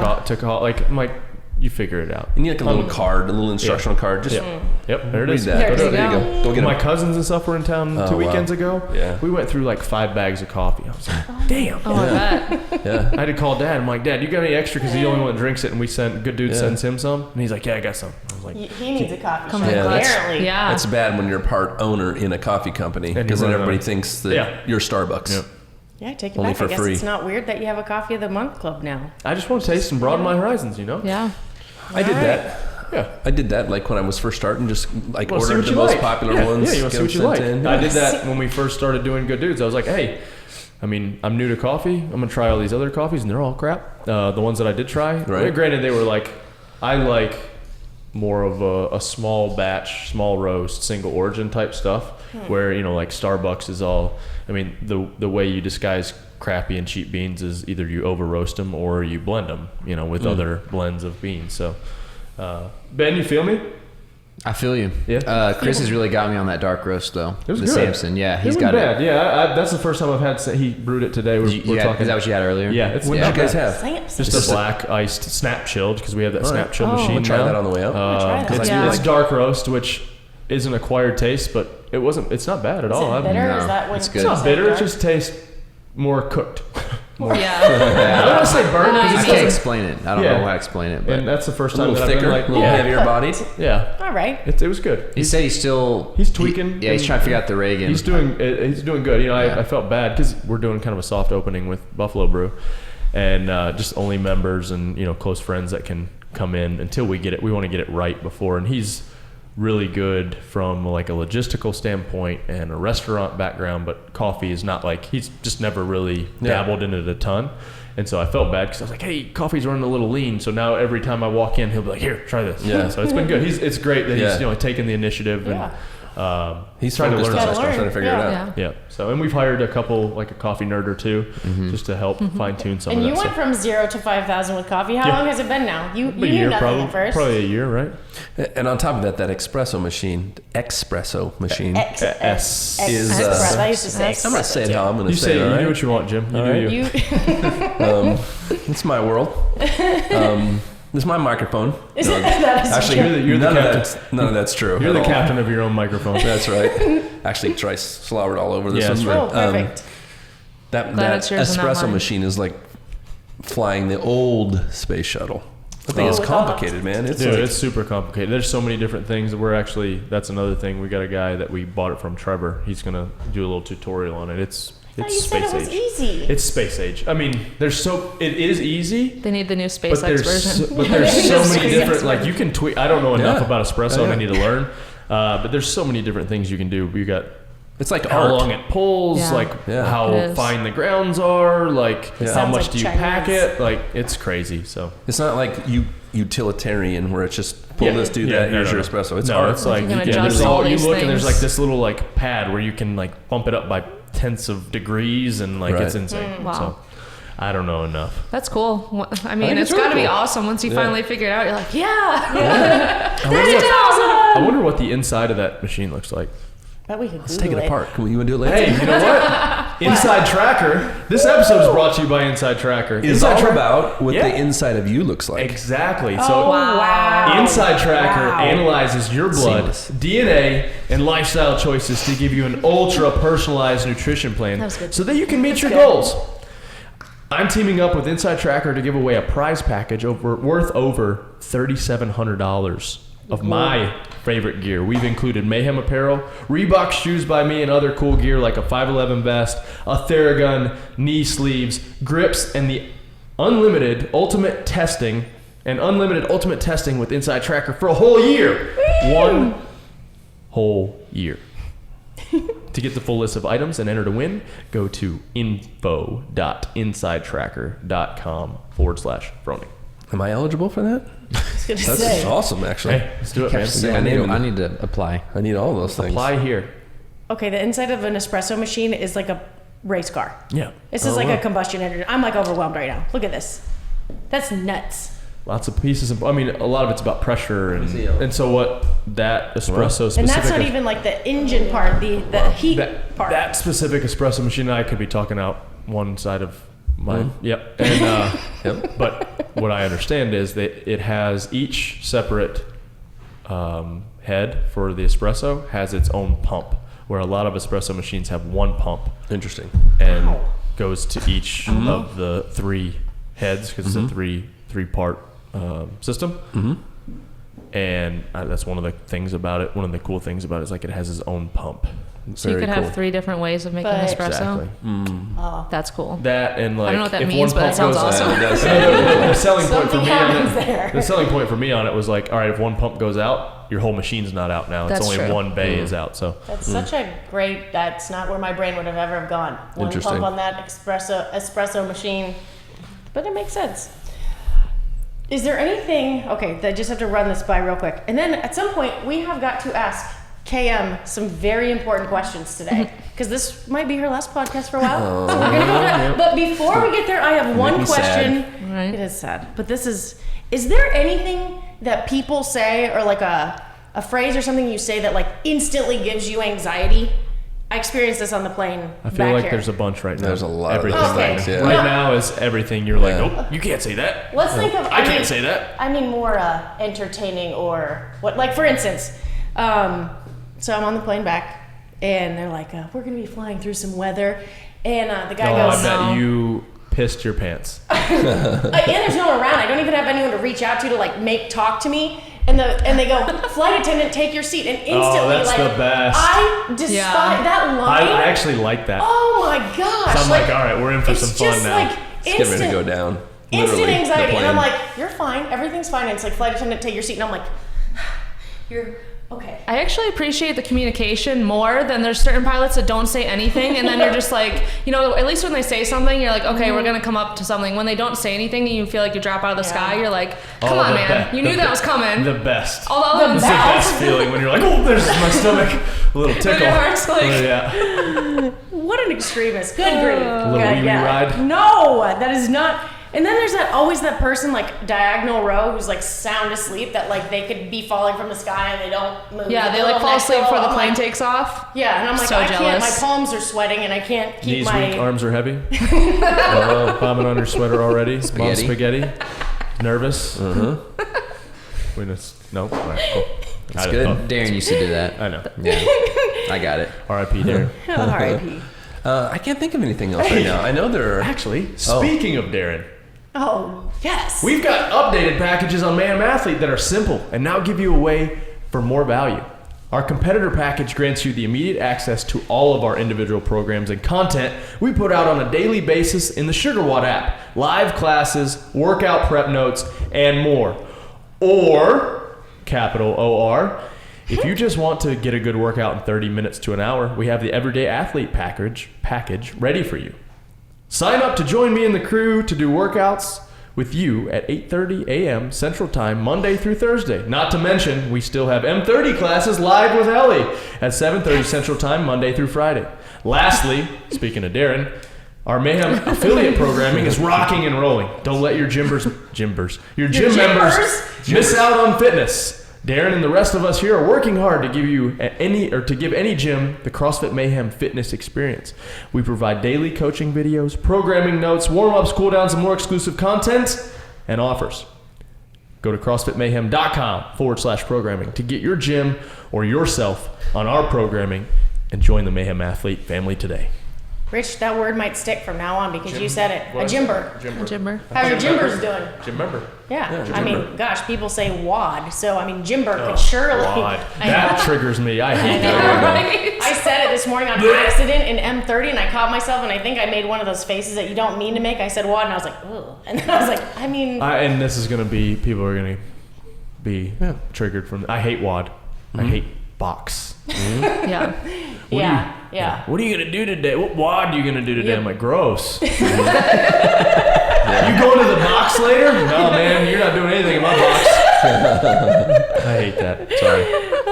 Yeah. like I'm like, you figure it out. You need like a little card, a little instructional card. Just Yep, there it read is. that. There There you you go. go. Go get My them. cousins and stuff were in town Oh, 2 wow. weekends ago. Yeah. We went through like 5 bags of coffee. I was like, damn. Oh, I bet. Yeah. I had to call Dad. I'm like, Dad, you got any extra? Because he's the only one that drinks it, and Good Dude Yeah. sends him some, and he's like, yeah, I got some. I was like, He needs a coffee Come shop, on, Yeah, that's- apparently. Yeah. That's bad when you're part owner in a coffee company, you because then run everybody out. thinks that Yeah. you're Starbucks. Yep. Yeah, take it Only back. for I guess free. it's not weird that you have a coffee of the month club now. I just want to taste and broaden my horizons, you know? Yeah. I did All right. that. Yeah. I did that like when I was first starting, just like Well, see ordered what the you most like. popular Yeah, ones. Yeah, you want to see get what you them like. sent in. I did that when we first started doing Good Dudes. I was like, hey, I mean, I'm new to coffee. I'm gonna try all these other coffees, and they're all crap. The ones that I did try, Right. granted, they were like, I like more of a small batch, small roast, single origin type stuff, where, you know, like Starbucks is all, I mean, the way you disguise crappy and cheap beans is either you over roast them or you blend them, you know, with other blends of beans. So, Ben, you feel me? I feel you. Yeah. Chris has really got me on that dark roast though. It was the good. Samson. Yeah, he's It got wasn't bad. it. Yeah, that's the first time I've had. He brewed it today. We're talking. Is that what you had earlier? Yeah. What did you guys have? Just a black iced snap chilled, because we have that snap chill machine. We'll try now. that on the way out. try that. It's dark roast, which is an acquired taste, but it's not bad at all. Is it bitter? No, Is that when it's good. It's not bitter. It just tastes more cooked. Yeah. I don't want to say burnt, I know because you I it can't doesn't. explain it. I don't know how to explain it. But And that's the first A time little that thicker, I've a been little like, heavier bodied. yeah. All right. It was good. he said he's tweaking. He's trying to figure out the Reagan. He's doing good. You know, I felt bad because we're doing kind of a soft opening with Buffalo Brew, and just only members and, you know, close friends that can come in until we get it. We want to get it right before, and he's really good from like a logistical standpoint and a restaurant background, but coffee is not like, he's just never really dabbled in it a ton. And so I felt bad because I was like, hey, coffee's running a little lean. So now every time I walk in, he'll be like, here, try this. Yeah. So it's been good. It's great that he's, you know, taking the initiative and He's trying to learn stuff, stuff. trying to figure it out. Yeah. Yeah. So, and we've hired a couple, like a coffee nerd or two, just to help fine tune some And of you that went stuff. from 0 to 5,000 with coffee. How Yeah. long has it been now? You A knew year, nothing at first. probably a year, right? And on top of that, that espresso machine X is, I used to say I'm going to say it how I'm going to You say say it, all you right? do what you want, Jim. You do you. It's my world. This is my microphone. That is Actually, true. You're the none of that's true. You're at the all. captain of your own microphone. That's right. Actually, Trice slobbered all over this Yeah, one. that's Oh, but, perfect. That Glad it's yours and not espresso mine. machine is like flying the old space shuttle. I think Oh. it's With all the- complicated, man. It's Dude, like, it's super complicated. There's so many different things. That's another thing. We got a guy that we bought it from, Trevor. He's gonna do a little tutorial on it. It's I thought you said space it was age. easy. It's space age. I mean, it is easy. They need the new But SpaceX there's version. but there's so many SpaceX different, like, version. you can tweak. I don't know enough Yeah. about espresso, Oh, and I yeah. need to learn. But there's so many different things you can do. You got it's like how art. long it pulls, Yeah. like Yeah. how It is. fine the grounds are, like how Sounds much like do you Chinese. pack it. Like, it's crazy. So It's not like utilitarian where it's just pull this, do that, here's your espresso. It's no, art. it's like You can there's adjust all all you these look and there's things. like this little like pad where you can like bump it up by tenths of degrees, and like it's Right. insane. Wow. So I don't know enough. That's cool. I mean, think it's it's really got to be cool. awesome once you finally figure it out. You're like, yeah. I wonder what the inside of that machine looks like. Bet we could Let's take Google it apart. Can we even do it later? Hey, you know what? Inside Tracker. This episode is brought to you by Inside Tracker. It's Inside all Tracker. about what Yeah. the inside of you looks like. Exactly. Oh, So wow. Inside Tracker Wow. analyzes your blood, Seamless. DNA, and lifestyle choices to give you an ultra personalized nutrition plan That was good. so that you can meet your good. goals. I'm teaming up with Inside Tracker to give away a prize package worth over $3,700 of my favorite gear. We've included Mayhem apparel, Reebok shoes by me, and other cool gear like a 511 vest, a Theragun, knee sleeves, grips, and the unlimited ultimate testing with Inside Tracker for a whole year. One whole year. To get the full list of items and enter to win, go to info.insidetracker.com/Froning. Am I eligible for that? I was gonna That's say. awesome, actually. Hey, let's do it, man. Yeah, I need to apply. I need all those things. Apply here. Okay, the inside of an espresso machine is like a race car. Yeah. This is like a combustion engine. I'm like overwhelmed right now. Look at this. That's nuts. Lots of pieces of, I mean, a lot of it's about pressure and so what that espresso specific. And that's not even like the engine part, the heat part. that specific espresso machine, I could be talking out one side of mine. Yep. And Yep. but what I understand is that it has each separate head for the espresso has its own pump, where a lot of espresso machines have one pump Interesting. and Wow. goes to each of the three heads because it's a three-part system. And that's one of the things about it. One of the cool things about it is like it has its own pump. So you Very could cool. have 3 different ways of making But- espresso. Exactly. That's cool. That and like I don't know what that if means, one but it pump sounds goes, awesome. the selling point for Something me on happens it. there. The selling point for me on it was like, all right, if one pump goes out, your whole machine's not out now. That's it's only true. one bay is out. So That's such a great. That's not where my brain would have ever gone. One Interesting. pump on that espresso machine, but it makes sense. Is there anything, okay, I just have to run this by real quick. And then at some point, we have got to ask KM some very important questions today. Because this might be her last podcast for a while. So we're going to go to that. But before we get there, I have one question. Right. It is sad. But this is there anything that people say or like a phrase or something you say that like instantly gives you anxiety? I experienced this on the plane. I feel like there's a bunch right now. There's a lot everything of things. Yeah. Right now is everything. You're like, oh, you can't say that. Let's think of. I can't say that. I mean, more entertaining or what? Like for instance, so I'm on the plane back, and they're like, "We're gonna be flying through some weather," and the guy goes, I bet you pissed your pants. and there's no one around. I don't even have anyone to reach out to like talk to me. And they go, flight attendant, take your seat. And instantly, that's the best. I despise that line. I actually like that. Oh my gosh. So I'm like, all right, we're in for some fun just now. Like It's getting ready to go down. Instant Literally, anxiety. the And I'm plane. like, you're fine. Everything's fine. And it's like, flight attendant, take your seat. And I'm like, you're okay. I actually appreciate the communication more than there's certain pilots that don't say anything, and then you're just like, you know, at least when they say something, you're like, okay, we're gonna come up to something. When they don't say anything and you feel like you drop out of the sky, you're like, come on, man, you knew that was coming. The best. Although It's the best feeling when you're like, oh, there's my stomach, a little tickle. your heart's like, What an extremist. Good grief. A little wee-wee ride. No, that is not. And then there's always that person like diagonal row who's like sound asleep that like they could be falling from the sky and they don't move. yeah, they like fall asleep before the plane takes off. Yeah, and I'm like, So I can't. jealous. My palms are sweating and I can't keep Knees my. weak, arms are heavy. Bombing on your sweater already. Mom spaghetti. Nervous. We just no. All right, cool. It's good. Darren used to do that. I know. Yeah, I got it. R.I.P. Darren. R.I.P. I can't think of anything else right now. I know there are. Actually, speaking of Darren, Oh yes. we've got updated packages on Mayhem Athlete that are simple and now give you a way for more value. Our competitor package grants you the immediate access to all of our individual programs and content we put out on a daily basis in the SugarWatt app, live classes, workout prep notes, and more. Or, capital O-R, if you just want to get a good workout in 30 minutes to an hour, we have the Everyday Athlete package ready for you. Sign up to join me and the crew to do workouts with you at 8:30 a.m. Central Time, Monday through Thursday. Not to mention, we still have M30 classes live with Ellie at 7:30 Central Time, Monday through Friday. Lastly, speaking of Darren, our Mayhem affiliate programming is rocking and rolling. Don't let your gym members miss out on fitness. Darren and the rest of us here are working hard to give any gym the CrossFit Mayhem fitness experience. We provide daily coaching videos, programming notes, warm-ups, cooldowns, and more exclusive content and offers. Go to CrossFitMayhem.com/programming to get your gym or yourself on our programming and join the Mayhem Athlete family today. Rich, that word might stick from now on because you said it. A gymber. Jimber. How are your gymbers doing? Gym member. Yeah. I mean, gosh, people say WOD, so I mean, gymber could surely. God. I That know. triggers me. I hate I know, that. right? I said it this morning on accident in M30, and I caught myself, and I think I made one of those faces that you don't mean to make. I said WOD, and I was like, ugh. And then I was like, I mean. And this is going to be, people are going to be triggered from, I hate WOD. I hate box. Yeah. Yeah. What are you going to do today? What WOD are you going to do today? Yep. I'm like, gross. You going to the box later? No, man, you're not doing anything in my box. I hate that. Sorry.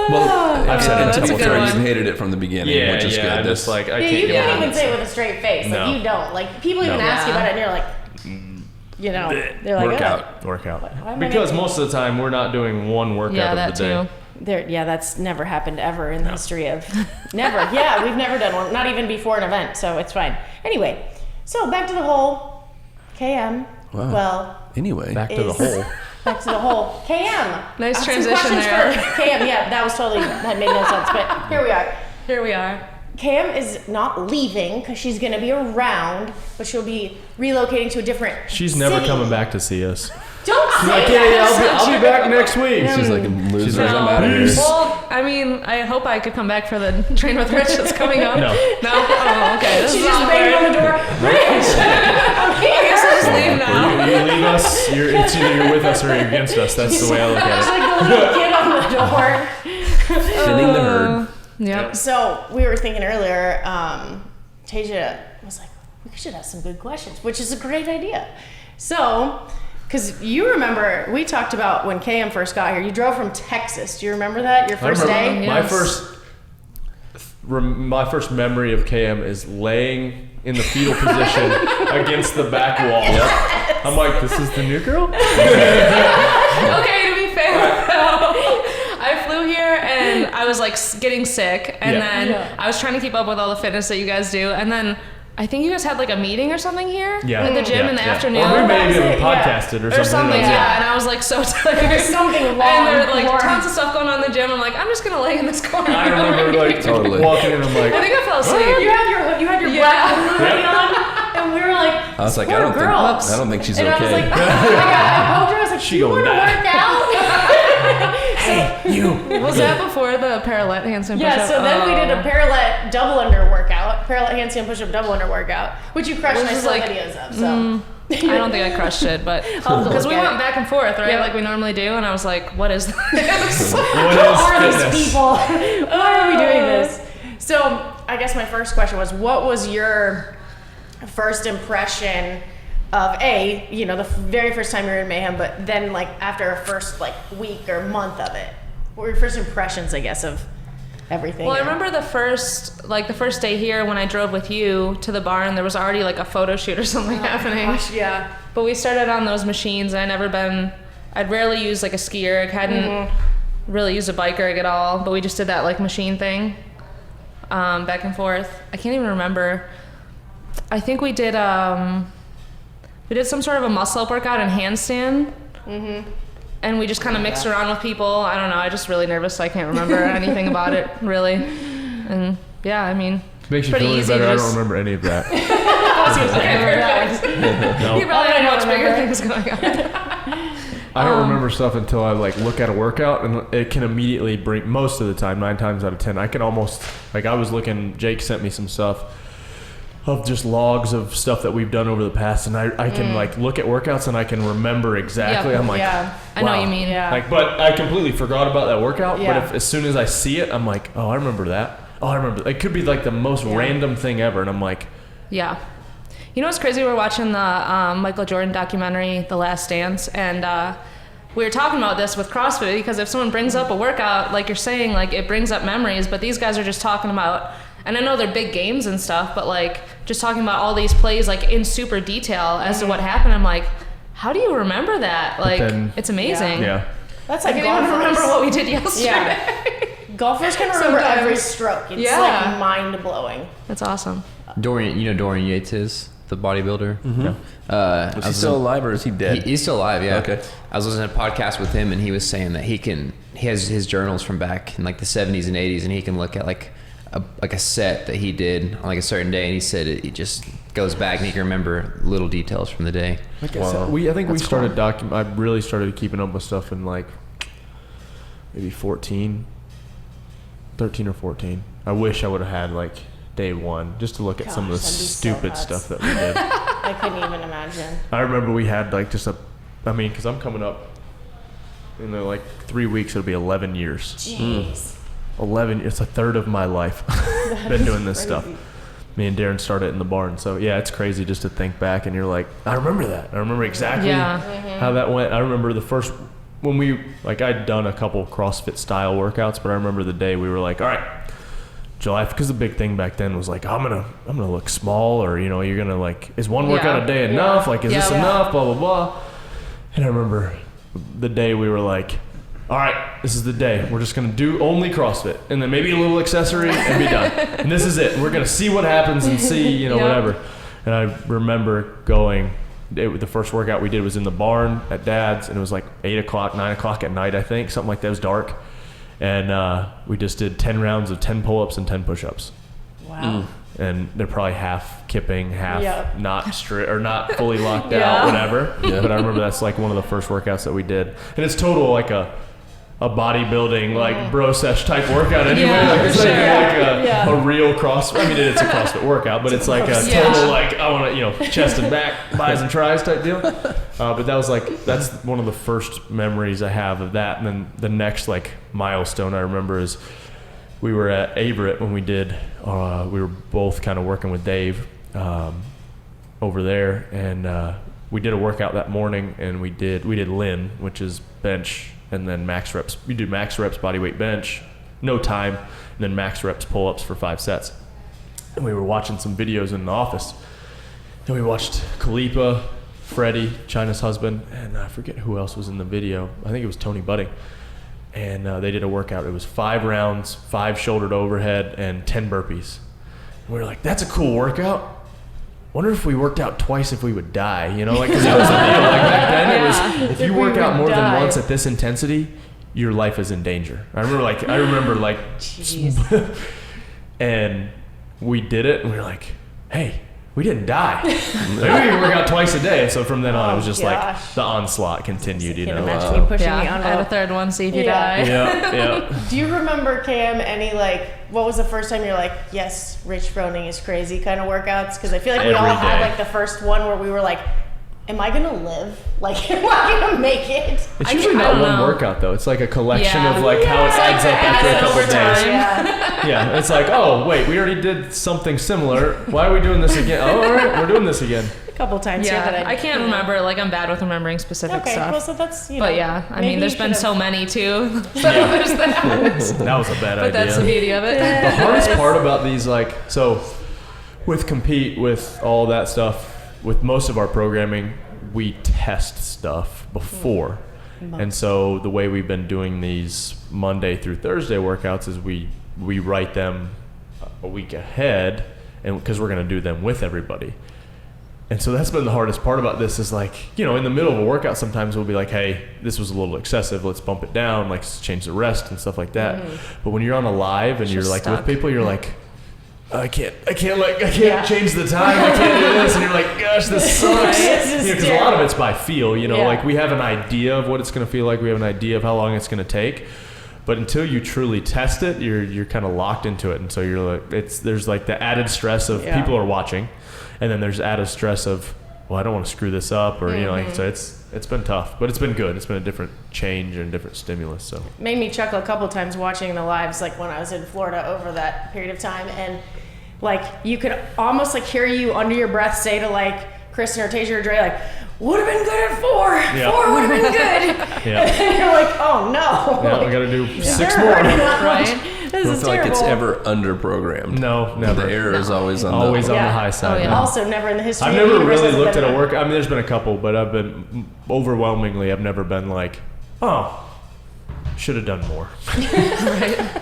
Well, I've said it to a be couple fair, times. you've hated it from the beginning, which is good. I'm just like, I Yeah, can't you get can't behind even it. say it with a straight face. No. Like, you don't. Like, people even No. ask you about it, and you're like, you know, they're like, Workout. Why am I Because making- most of the time, we're not doing one workout Yeah, of that the day. too. that's never happened ever in the history of never. Yeah, we've never done one, not even before an event, so it's fine. Anyway, so back to the whole KM. Wow. Well, Anyway, Back to the is- hole. back to the whole KM. Nice Some transition questions there. for KM. Yeah, that made no sense, but here we are. Here we are. KM is not leaving because she's going to be around, but she'll be relocating to a different She's never city. coming back to see us. Don't say Like, that. yeah, I'll be back next week. she's like, losers, like, I'm out of here. "Peace." Well, I mean, I hope I could come back for the Train with Rich that's coming up. No. No? Oh, okay. This She's is just banging on awkward. the door. Rich, I'm I guess I'll just here. leave now. You leave us, it's either you're with us or you're against us. That's the way I look She's at it. like the little kid on the door. Thinning the herd. Yep. So we were thinking earlier, Tasia was like, we should have some good questions, which is a great idea. So Because you remember, we talked about when KM first got here. You drove from Texas. Do you remember that? Your first day? Yes. My first memory of KM is laying in the fetal position against the back wall. Yep. I'm like, this is the new girl? Okay, to be fair, I flew here and I was like getting sick, and then I was trying to keep up with all the fitness that you guys do, and then I think you guys had like a meeting or something here at the gym in the afternoon. Or we maybe even podcasted or something. And I was like so tired. There's something wrong. And there were like tons of stuff going on in the gym. I'm like, I'm just gonna lay in this corner. I remember like walking in, I'm like, I think I fell asleep. You had your black hoodie on, and we were like, I was like, I don't think she's and okay. I was like, I was like, She you gonna want to die. work out? Was that before the parallel handstand push-up? Yeah, so then we did a parallel double under workout, parallel handstand push-up double under workout, which you crushed, and I saw videos of. So I don't think I crushed it, but because we went back and forth, right, like we normally do, and I was like, "What is this? Who are these people? Why are we doing this?" So I guess my first question was, what was your first impression of the very first time you were in Mayhem, but then like after a first like week or month of it, what were your first impressions, I guess, of everything? Well, I remember the first day here when I drove with you to the barn, there was already like a photo shoot or something happening. Gosh, yeah. But we started on those machines, and I'd rarely used like a ski rig, hadn't really used a bike rig at all, but we just did that like machine thing, back and forth. I can't even remember. I think we did some sort of a muscle up workout and handstand. And we just kind of mixed around with people. I don't know. I'm just really nervous, so I can't remember anything about it, really. And yeah, I mean, makes you pretty feel any easy. better. I don't remember any of that. You probably had much bigger things going on. I don't remember stuff until I like look at a workout, and it can immediately bring, most of the time, 9 times out of 10, I can almost, like I was looking, Jake sent me some stuff of just logs of stuff that we've done over the past, and I can like look at workouts and I can remember exactly. I'm like, I know what you mean. Yeah. Like, but I completely forgot about that workout. Yeah. But as soon as I see it, I'm like, oh, I remember that. Oh, I remember. It could be like the most random thing ever, and I'm like, yeah. You know what's crazy? We're watching the Michael Jordan documentary, The Last Dance, and we were talking about this with CrossFit, because if someone brings up a workout, like you're saying, like it brings up memories, but these guys are just talking about, and I know they're big games and stuff, but like just talking about all these plays like in super detail as to what happened. I'm like, how do you remember that? Like, it's amazing. yeah. That's I like can't even remember what we did yesterday. Yeah. Golfers can remember Sometimes. every stroke. It's like mind blowing. That's awesome. Dorian Yates is the bodybuilder. Is he still alive or is he dead? He's still alive. Yeah. Okay. I was listening to a podcast with him, and he was saying that he has his journals from back in like the 70s and 80s, and he can look at like a set that he did on like a certain day, and he said it just goes back and he can remember little details from the day. Like I said, I think we started I really started keeping up with stuff in like maybe 13 or 14. I wish I would have had like day one just to look at some of the Gosh, that'd be so stupid nuts. stuff that we did. I couldn't even imagine. I remember we had like just because I'm coming up in like 3 weeks, it'll be 11 years. Jeez. 11, it's a third of my life. Been doing this stuff. Me and Darren started in the barn. So yeah, it's crazy just to think back, and you're like, I remember that. I remember exactly how that went. I remember the first, when I'd done a couple CrossFit style workouts, but I remember the day we were like, all right, July, because the big thing back then was like, I'm gonna look small, or you're gonna like, is one workout a day enough? Like, is this enough? Blah blah blah. And I remember the day we were like, all right, this is the day. We're just gonna do only CrossFit, and then maybe a little accessory, and be done. And this is it. We're gonna see what happens and see, whatever. And I remember going. The first workout we did was in the barn at Dad's, and it was like 8 o'clock, 9 o'clock at night, I think, something like that. It was dark. And we just did 10 rounds of 10 pull-ups and 10 push-ups. Wow. And they're probably half kipping, half not straight or not fully locked out, whatever. But I remember that's like one of the first workouts that we did. And it's total like a bodybuilding, like bro-sesh type workout anyway. Like it's like a real CrossFit. I mean, it's a CrossFit workout, but it's like a total like, I want to, chest and back, bis and tris type deal. But that's one of the first memories I have of that. And then the next like milestone I remember is we were at Averett when we did, we were both kind of working with Dave over there, and we did a workout that morning, and we did Lin, which is bench and then max reps. You do max reps body weight bench, no time, and then max reps pull ups for 5 sets. And we were watching some videos in the office, and we watched Khalipa, Freddie, China's husband, and I forget who else was in the video. I think it was Tony Budding. And they did a workout. It was 5 rounds, 5 shouldered overhead, and 10 burpees. And we were like, that's a cool workout. Wonder if we worked out twice if we would die, you know, like, because that was the deal. Like back then, it was, if you work out more than once at this intensity, your life is in danger. I remember like, Jeez. and we did it, and we were like, hey, we didn't die. Maybe we can work out twice a day. And so from then on, it was just like the onslaught continued, you Can't know. imagine you pushing the Add a envelope. third one, see if you Yeah. die. Yeah. Do you remember, Cam, any like, what was the first time you're like, yes, Rich Froning is crazy kind of workouts? Because I feel like we all Every had day. like the first one where we were like, am I gonna live? Like, am I gonna make it? It's usually I not don't one know. workout though. It's like a collection Yeah. of like how it adds up after a couple Over days. time, yeah. Yeah, it's like, oh wait, we already did something similar. Why are we doing this again? Oh, all right, we're doing this again. A couple times. Yeah, that I can't remember. Like, I'm bad with remembering specific Okay, stuff. well, so that's, you know. But yeah, I maybe mean, there's you been should've- so many too. So there's that. That was a bad But that's the idea. beauty of it. The hardest part about these, like, so with Compete, with all that stuff, with most of our programming, we test stuff before. And so the way we've been doing these Monday through Thursday workouts is we write them a week ahead, and because we're going to do them with everybody. And so that's been the hardest part about this is like, you know, in the middle of a workout, sometimes we'll be like, hey, this was a little excessive. Let's bump it down. Like, let's change the rest and stuff like that. But when you're on a live and you're Just like stuck. with people, you're like, I can't Yeah. change the time. I can't do this. And you're like, gosh, this sucks. This is Because a lot of it's by feel, you know, Yeah. like we have an idea of what it's going to feel like. We have an idea of how long it's going to take. But until you truly test it, you're kind of locked into it. And so you're like, there's like the added stress of Yeah. people are watching. And then there's added stress of, well, I don't want to screw this up, or, you know, like, so it's been tough, but it's been good. It's been a different change and a different stimulus. So Made me chuckle a couple times watching the lives, like when I was in Florida over that period of time, and like you could almost like hear you under your breath say to like Kristin or Tasia or Dre, like, would have been good at 4. Yeah. 4 would have been good. Yeah. And you're like, oh no. yeah, we got to do 6 They're more. hurting that Right. much. This I don't is feel like it's terrible. ever under-programmed. No, never. The error is always on Always the... on the Yeah. high side. Oh, yeah. no. Also, never in the history I've of the never universe really has it looked been at a that. work. I mean, there's been a couple, but I've been overwhelmingly, I've never been like, oh, should have done more.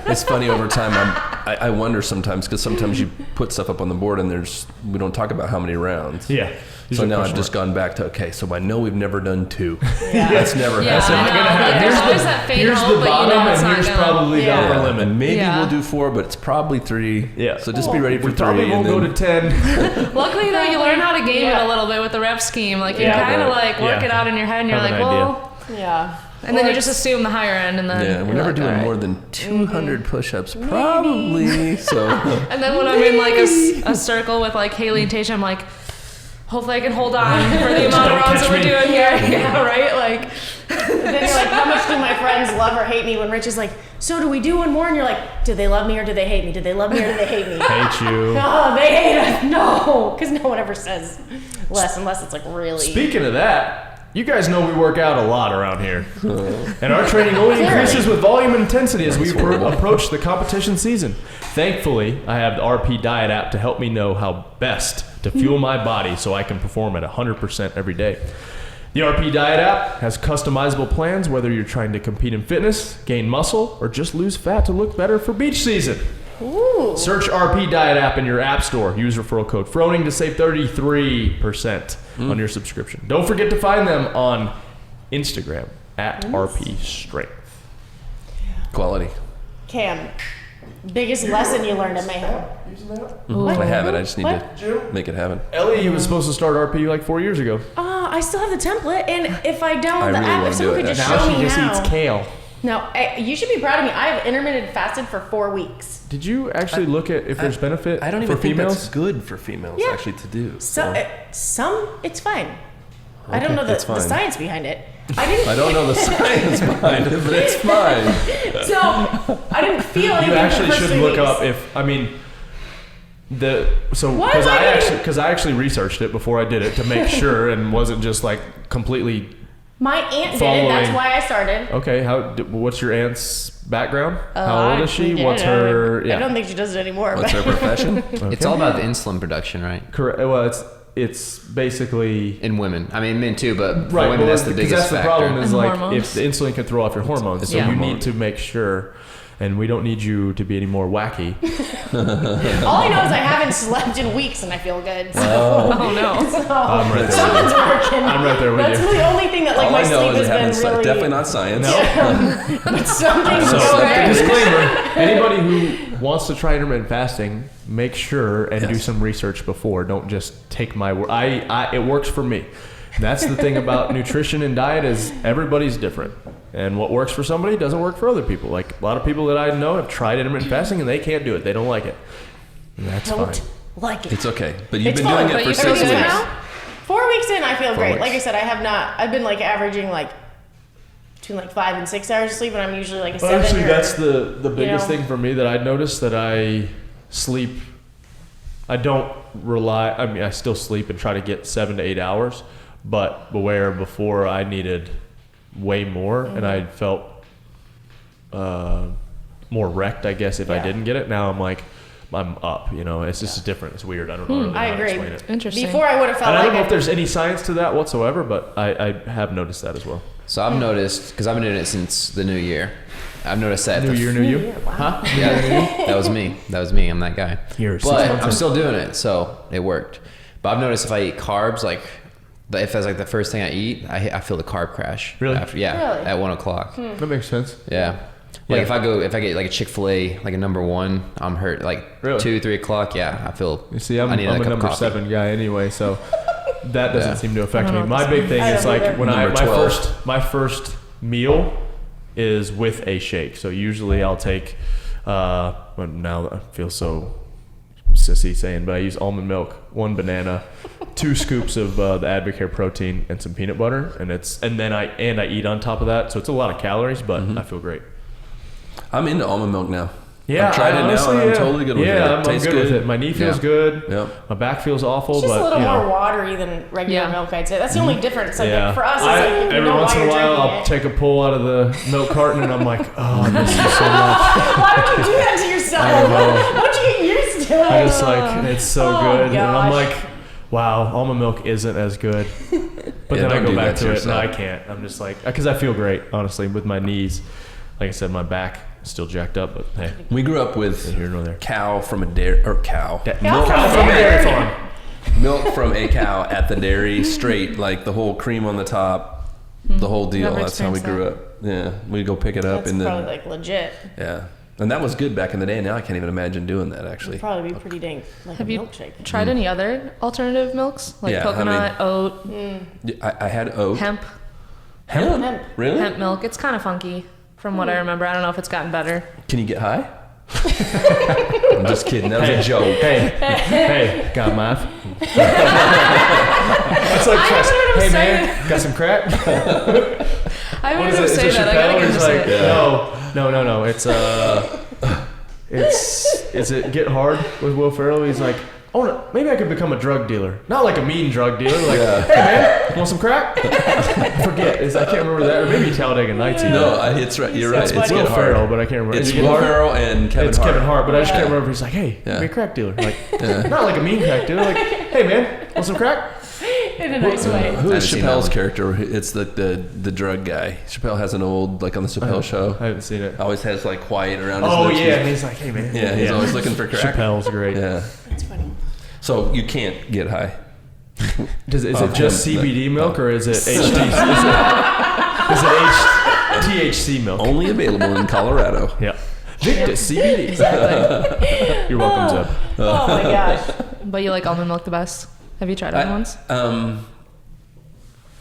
It's funny over time. I wonder sometimes, because sometimes you put stuff up on the board and we don't talk about how many rounds. Yeah. So Usually now push I've just more. gone back to, okay, so I know we've never done 2. Yeah. That's never Yeah, happened. I know. gonna happen. Like, there's Here's always the- that faint Here's hope, the but you bottom, know it's and not here's gonna. probably the Yeah. upper limit. Maybe Yeah. we'll do 4, but it's probably 3. Yeah. So just be ready for We 3. probably won't and go to then, 10. Luckily, though, you learn how to game Yeah. it a little bit with the rep scheme. Like, you Yeah. kind of Right. like work Yeah. it out in your head, and you're Have like, an idea. well, Yeah. and then Or you just assume the higher end, and then yeah, we're you're never like, doing all right. more than 200 push-ups, probably. So And then when I'm in like a circle with like Haley and Tasha, I'm like, hopefully I can hold on for the amount of Don't rounds catch that we're me. doing here. Yeah, right? Like, Then you're like, how much do my friends love or hate me? When Rich is like, so do we do one more? And you're like, do they love me or do they hate me? Do they love me or do they hate me? Hate you. No, they hate us. No, because no one ever says less unless it's like really. Speaking of that, you guys know we work out a lot around here. And our training only increases with volume and intensity as we approach the competition season. Thankfully, I have the RP Diet app to help me know how best to fuel my body so I can perform at 100% every day. The RP Diet app has customizable plans whether you're trying to compete in fitness, gain muscle, or just lose fat to look better for beach season. Ooh. Search RP Diet app in your app store. Use referral code Froning to save 33% on your subscription. Don't forget to find them on Instagram at RP Strength. quality. Cam, biggest lesson you learned at Mayhem? What? I have it. I just need What? to make it happen. Ellie was supposed to start RP like 4 years ago. I still have the template, and if I download I the really app, wanna if someone do could it. just Now show she me just how. eats kale. No, you should be proud of me. I have intermittent fasted for 4 weeks. Did you actually look at if there's benefit I don't even for think females? that's good for females Yeah. actually to do. Some it's fine. I don't Okay, know it's the fine. science behind it. I didn't. I don't know the science behind it, but it's fine. So I didn't feel anything. You for the actually first should 3 look weeks. up if, I mean, Because I actually researched it before I did it to make sure and wasn't just like completely. My aunt did it. That's why I started. Okay, what's your aunt's background? How old is she? What's her? Yeah. I don't think she does it anymore. What's her profession? Okay. It's all about the insulin production, right? Correct. Well, it's basically in women. I mean, men too, but for right. women, Well, that's the biggest factor. That's the factor. problem. Is And like hormones. if the insulin can throw off your hormones, so you need to make sure. And we don't need you to be any more wacky. All I know is I haven't slept in weeks and I feel good. So, Oh no. I'm right there. Something's working. I'm right there with That's you. the only thing that like All my I know sleep is has been really. definitely not science. But something's So, going. disclaimer: anybody who wants to try intermittent fasting, make sure and do some research before. Don't just take my word. It works for me. That's the thing about nutrition and diet is everybody's different. And what works for somebody doesn't work for other people. Like a lot of people that I know have tried intermittent fasting and they can't do it. They don't like it. And that's Don't fine. like it. It's okay. But you've It's been fun, doing it but for you 6 feel weeks. good now? 4 weeks in, I feel great. weeks. Like I said, I've been like averaging like between like 5 and 6 hours of sleep, and I'm usually like a 7. Actually, or, that's the biggest know. thing for me that I noticed that I sleep. I don't rely. I mean, I still sleep and try to get 7 to 8 hours, but where before I needed way more, and I felt more wrecked, I guess, if I didn't get it. Now I'm like, I'm up. You know, it's just different. It's weird. I don't know really I how to agree. explain it. Interesting. Before I would have felt And I like don't know if there's any science to that whatsoever, but I have noticed that as well. So I've noticed, because I've been doing it since the new year. I've noticed that. New year, new you. Huh? Yeah, that was me. I'm that guy. You're 6 But months I'm in. still doing it, so it worked. But I've noticed if I eat carbs, like if that's like the first thing I eat, I feel the carb crash. Really? After, Really? at 1 o'clock. That makes sense. Yeah. Like if I get like a Chick-fil-A, like a number 1, I'm hurt. Like Really? 2, 3 o'clock, yeah, I feel. You see, I'm I need a cup of number coffee. 7 guy anyway, so that doesn't seem to affect I don't me. know My what big thing I is don't like either. when Number 12. my first meal is with a shake. So usually I'll take well, now I feel so sissy saying, but I use almond milk, 1 banana, 2 scoops of the Advocare protein, and some peanut butter, and then I eat on top of that. So it's a lot of calories, but I feel great. I'm into almond milk now. Yeah, I've tried it now and I'm totally good with it. Yeah, It I'm tastes good with it. My knee feels Yeah. good. Yep. My back feels awful, It's just but a little you know. more watery than regular Yeah. milk, I'd say. That's the only difference. Like, Yeah. for us, it's like, you every know once why in a you're while, drinking I'll it. take a pull out of the milk carton, and I'm like, oh, I miss you so much. Why would you do that to yourself? I don't know. Don't you get used to it? I just like it's so Oh, good, and I'm gosh. like, wow, almond milk isn't as good. But Yeah, then I don't go do back that to to it. No, I yourself. can't. I'm just like, because I feel great, honestly, with my knees. Like I said, my back is still jacked up, but hey, We grew up with here nor there. cow from a dairy, or cow. Milk Cow from from a dairy dairy. farm. Milk from a cow at the dairy, straight, like the whole cream on the top, the whole deal. Never That's how we experienced grew up. Yeah, we'd go pick it up That's and probably then like legit. yeah, and that was good back in the day. Now I can't even imagine doing that actually. It'd probably be pretty dang like Have a you milkshake. tried any other alternative milks? Like Yeah, I coconut, oat, I had oat. hemp, Hemp. Really? hemp milk. It's kind of funky from what I remember. I don't know if it's gotten better. Can you get high? I'm just kidding. That was a joke. Hey, got math. That's like, I haven't heard him hey say man, got some crack? I haven't What heard is him it? Is say it that. I Chappelle? gotta Or get him is to like, say it. no. Is it Get Hard with Will Ferrell? He's like, oh, no, maybe I could become a drug dealer. Not like a mean drug dealer. Like, hey man, want some crack? Forget. I can't remember that. Or maybe Talladega Nights. even. No, it's right. You're right. That's It's funny. Will Get Hard. Ferrell, but I can't remember. It's Is it Get Will Hard? Ferrell and Kevin It's Hart. Kevin Hart, but I just can't Yeah. remember if he's like, hey, Yeah. be a crack dealer. Like, not like a mean crack dealer. Like, hey man, want some crack? In a nice way. Who I is haven't seen that Chappelle's one. character? It's the drug guy. Chappelle has an old, like on the Chappelle show. I haven't seen it. Always has like white around his Oh nose. yeah, and he's like, hey man. Yeah, he's always looking for crack. Chappelle's great. Yeah. That's funny. So you can't get high. Is it just him, CBD milk or is it HTC? is it THC milk? Only available in Colorado. Yeah. Victus CBD. Exactly. You're welcome, Zeb. Oh my gosh. But you like almond milk the best? Have you tried other ones?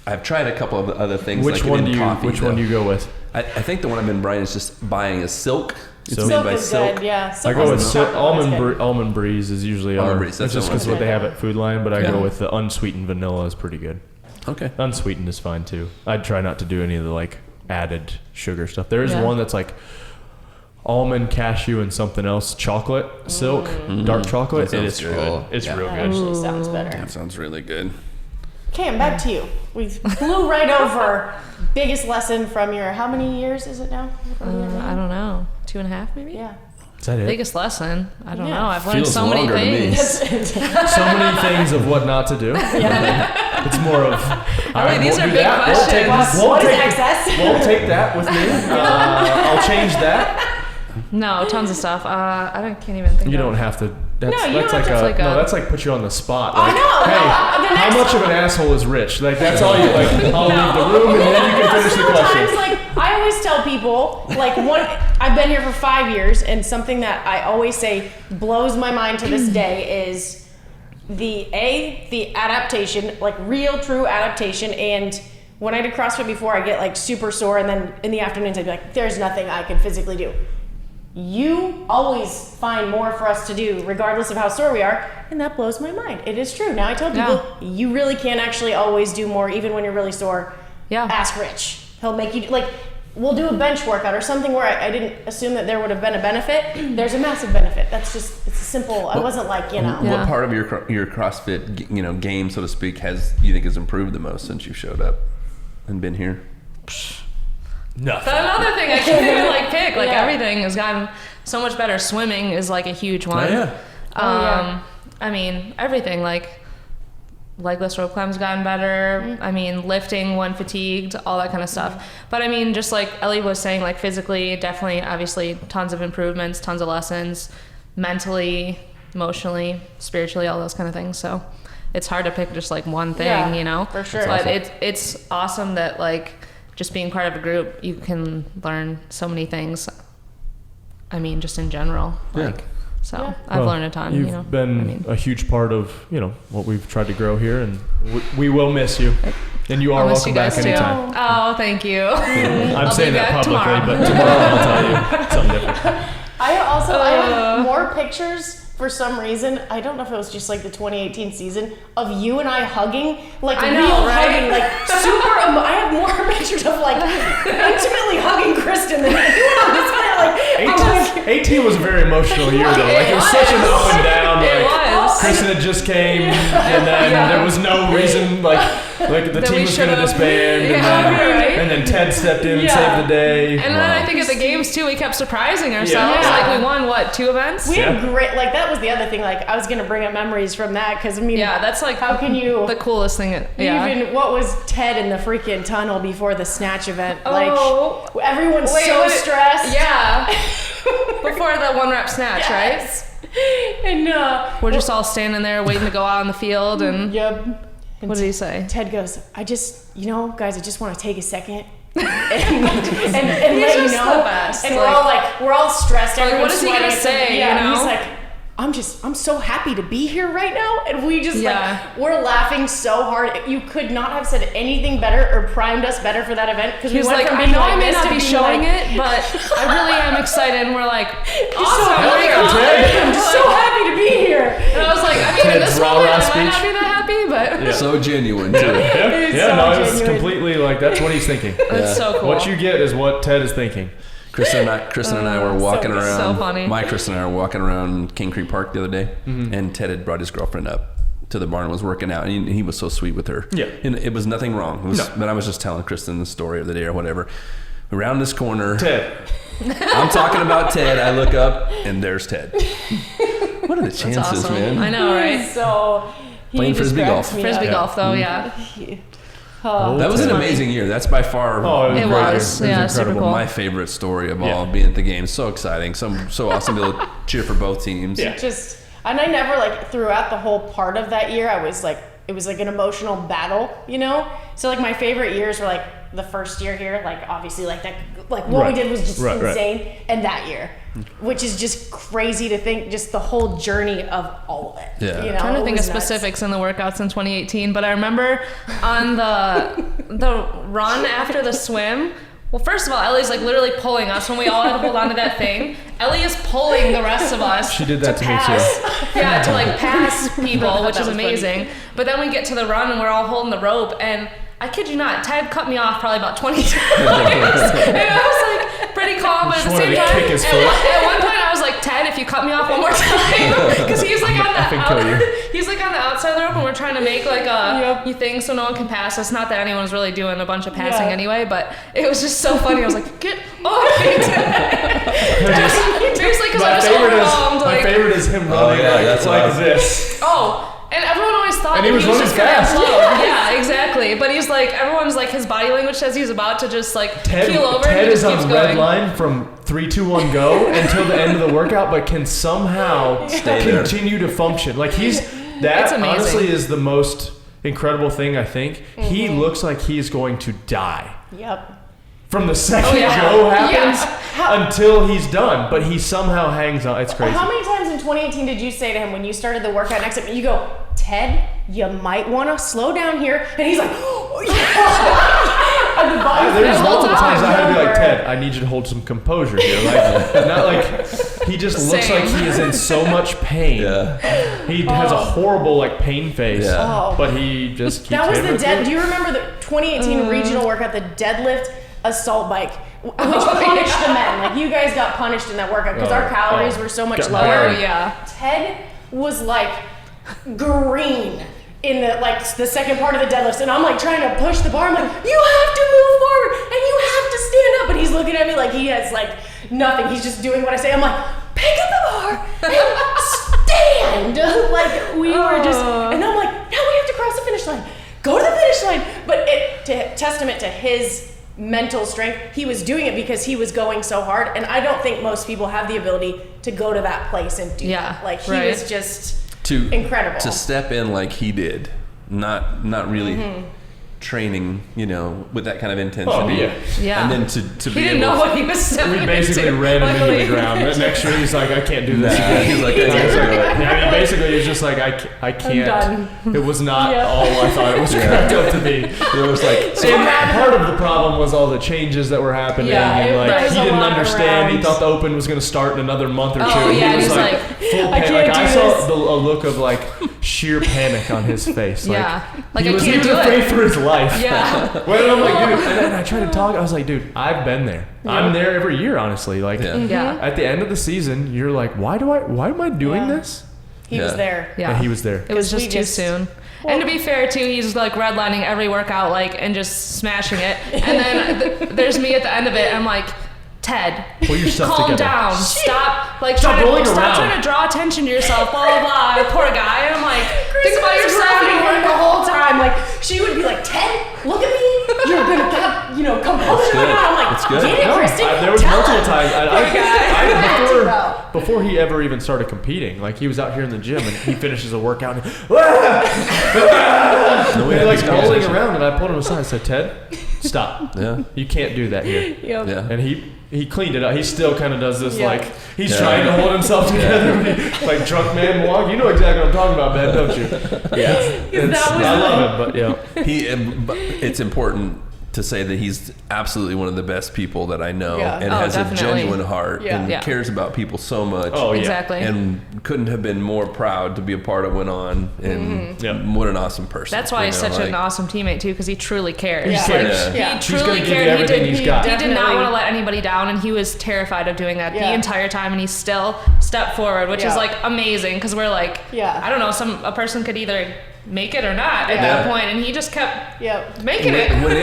I've tried a couple of other things. Which like one in do you coffee, Which one though. do you go with? I think the one I've been buying is just buying is Silk. It's Silk? made Silk by is Silk. good, yeah. I Silk go with is chocolate one is good. almond breeze is usually Almond our. Breeze, that's That's just the one. because what they have at Food Lion, but I Yeah. go with the unsweetened vanilla is pretty good. Okay. Unsweetened is fine too. I'd try not to do any of the like added sugar stuff. There is Yeah. one that's like almond, cashew, and something else, chocolate, silk, dark chocolate. That It is sounds good. good. It's Yeah. real That good. actually sounds better. That sounds really good. Okay, I'm back to you. We flew right over biggest lesson from your, how many years is it now? I don't know. 2.5 maybe? Yeah. Is that it? Biggest lesson. I don't Yeah. know. I've learned Feels so many longer to me. things. So many things of what not to do. It's more of. All right, these we'll are do big that. questions. What is excess? We'll take that with me. I'll change that. No, tons of stuff. Can't even think You of don't have to. That's, No, you that's don't like have to flick no, up. that's like put you on the spot. I Like, know. Hey, The how next- much of an asshole is Rich? Like that's all you like. I'll leave the room and then you can finish the Sometimes, question. like, I always tell people, like, I've been here for 5 years, and something that I always say blows my mind to this day is the adaptation, like real, true adaptation. And when I did CrossFit before, I get like super sore, and then in the afternoons, I'd be like, there's nothing I can physically do. You always find more for us to do, regardless of how sore we are, and that blows my mind. It is true. Now I tell people, you really can actually always do more, even when you're really sore. Yeah. Ask Rich. He'll make you, like, we'll do a bench workout or something where I didn't assume that there would have been a benefit. There's a massive benefit. That's just, it's simple. I wasn't like, Yeah. What part of your CrossFit, game, so to speak, you think has improved the most since you showed up and been here? Nothing. Another thing I can't even like pick. Like Yeah. everything has gotten so much better. Swimming is like a huge one. Oh, yeah. I mean, everything like legless rope climb's gotten better. I mean, lifting when fatigued, all that kind of stuff. But I mean, just like Ellie was saying, like physically, definitely, obviously, tons of improvements, tons of lessons, mentally, emotionally, spiritually, all those kind of things. So it's hard to pick just like one thing, Yeah, you know? for sure. But it's awesome that like just being part of a group, you can learn so many things. I mean, just in general, like, so Yeah. I've Well, learned a ton. You've You know, been a huge part of what we've tried to grow here, and we will miss you. And you are I'll miss welcome you guys back too. anytime. Oh, thank you. I'm I'll saying be that back publicly, tomorrow. but tomorrow I'll tell you something different. I have more pictures for some reason. I don't know if it was just like the 2018 season of you and I hugging, like I real know, right? hugging, like super. I have more pictures of like intimately hugging Kristin than anyone else. Like, 18 was a very emotional year, though. Like it was such an up and down. It Like was. Kristen had just came, and then there was no reason like the That team we was going to should've- disband, Yeah, and then Ted stepped in and Yeah. saved the day. And then I think at the games too, we kept surprising ourselves. Yeah. Like we won 2 events? we had Yeah. great. Like that was the other thing. Like I was gonna bring up memories from that because I mean, Yeah, that's like how can you the coolest thing. Yeah. even what was Ted in the freaking tunnel before the snatch event? Oh. Like everyone's Wait, so what- stressed. Yeah. Before the 1 rep snatch, Yes. And right? We're just all standing there waiting to go out on the field, and yep. And what did he say? Ted goes, I just, guys, I just want to take a second and let you just know. the best. And Like- we're all stressed. Like, Everyone's what is he gonna sweating. say, Yeah, you and know? he's like, I'm so happy to be here right now. And we just Yeah. we're laughing so hard. You could not have said anything better or primed us better for that event because we He was went like, from I being know like I may this not to be being showing like, it, but I really am excited. And we're like, awesome. so There you happy. go. Ted. I'm just so happy to be here. And I was like, I mean, in Ted's this rah-rah moment, I might speech. not be that happy, but So genuine too. It's Yeah, so no, it's genuine. completely like that's what he's thinking. it's so cool. What you get is what Ted is thinking. Kristen and I were walking so around. so funny. My Kristen and I were walking around King Creek Park the other day, and Ted had brought his girlfriend up to the barn and was working out, and he was so sweet with her. Yeah. And it was nothing wrong. It was, No. But I was just telling Kristen the story of the day or whatever. Around this corner, Ted. I'm talking about Ted. I look up, and there's Ted. What are the It's chances, awesome. man? I know, right? So he Playing just frisbee cracks golf. me Frisbee up. golf, though, yeah. Oh, That was an Ted. amazing year. That's by far Oh, It was, yeah, super incredible. cool. my favorite story of Yeah. all, being at the game. So exciting. So awesome to be able to cheer for both teams. Yeah. just and I never throughout the whole part of that year I was like it was like an emotional battle, so like my favorite years were like the first year here, like obviously like that, like what Right. we did was just Right. insane, and that year, which is just crazy to think, just the whole journey of all of it. Yeah. I'm I'm trying to think of specifics in the workouts in 2018, but I remember on the run after the swim. Well, first of all, Ellie's like literally pulling us when we all had to hold on to that thing. Ellie is pulling the rest of us. She did that to me pass. too. Yeah, to like pass people, which That is was amazing. But then we get to the run and we're all holding the rope, and I kid you not, Ted cut me off probably about 20 times. And I was like, pretty calm, but at the Just same wanted to time, kick his foot. at one point I was like, Ted, if you cut me off one more time, because he's like on he's like on the outside of the rope, and we're trying to make like a thing so no one can pass us. Not that anyone's really doing a bunch of passing anyway, but it was just so funny. I was like, get off me, Ted. Seriously, because I was overwhelmed. My favorite is him running like this. Oh. And everyone always thought And he was running just fast. gonna explode. Yeah, exactly. But he's like, everyone's like, his body language says he's about to just like keel over. Ted and he is just keeps on going. red line from 3, 2, 1, go until the end of the workout, but can somehow continue to function. Like It's that amazing. honestly is the most incredible thing, I think. He looks like he's going to die. Yep. From the second Oh, go happens until he's done, but he somehow hangs on. It's crazy. How many times in 2018 did you say to him when you started the workout next to him, you go, Ted, you might want to slow down here, and he's like, oh, yeah. There's multiple times I had to be like, Over. Ted, I need you to hold some composure here. Like, not like he just looks like he is in so much pain. He has a horrible like pain face, but he just keeps. That was the hammering Do you remember the 2018 regional workout, the deadlift assault bike, which punished the men? Like you guys got punished in that workout because our calories were so much Got lower. burned. Ted was like green in the second part of the deadlifts, and I'm like trying to push the bar. I'm like, you have to move forward and you have to stand up, but he's looking at me like he has like nothing. He's just doing what I say. I'm like, pick up the bar and stand. Like we were just, and I'm like, now we have to cross the finish line. Go to the finish line. But testament to his mental strength, he was doing it because he was going so hard, and I don't think most people have the ability to go to that place and do that. Like he was just incredible to step in like he did, not really training, with that kind of intensity. And then to be he didn't able know what he was stepping We basically into. ran him into the ground. But next year he's like, I can't do this again. He's like, I can't do it. I mean, basically he's just like, I can't. done. It was not all I thought it was cracked up to be. It was like, And part of the problem was all the changes that were happening, and like was he a didn't lot understand. He around. thought the Open was going to start in another month or two. Oh, and yeah, he was he's like like, full I panic. can't Like I do saw this. a look of like sheer panic on his face. Like, Like he I was can't even do afraid it. for his life. Yeah. Well, I'm like, dude, and I tried to talk. I was like, dude, I've been there. I'm there every year, honestly. Like, at the end of the season, you're like, why am I doing this? he was there. Yeah. And he was there. It was We just too just- soon. And to be fair too, he's like redlining every workout, like, and just smashing it. And then there's me at the end of it. I'm like, Ted, Pull yourself calm together. down. Stop, like, Stop rolling around. stop trying to draw attention to yourself. Blah blah blah. Poor guy. And I'm like, think about Kristin was yourself. grounding her the whole time. Like she would be like, Ted, look at me. You're gonna have, composure. good. I'm like, That's good. get it, No, Kristin. there was Tell multiple him. times. Before he ever even started competing, like he was out here in the gym and he finishes a workout and we were like rolling around, and I pulled him aside and said, Ted, stop. You can't do that here. Yep. And he cleaned it up. He still kind of does this Yeah. like he's trying to hold himself together, like drunk man walk. You know exactly what I'm talking about, Ben, don't you? I love it, but it's important to say that he's absolutely one of the best people that I know, and Oh, has definitely. a genuine heart and cares about people so much. Oh, yeah. Exactly. And couldn't have been more proud to be a part of what went on, and what an awesome person. That's why he's such an awesome teammate too, because he truly cares. He cares. He He's truly gonna give you cared. everything he's got. He did not Definitely. want to let anybody down, and he was terrified of doing that the entire time, and he still stepped forward, which is like amazing, because we're like, I don't know, a person could either make it or not at that point, and he just kept making it. When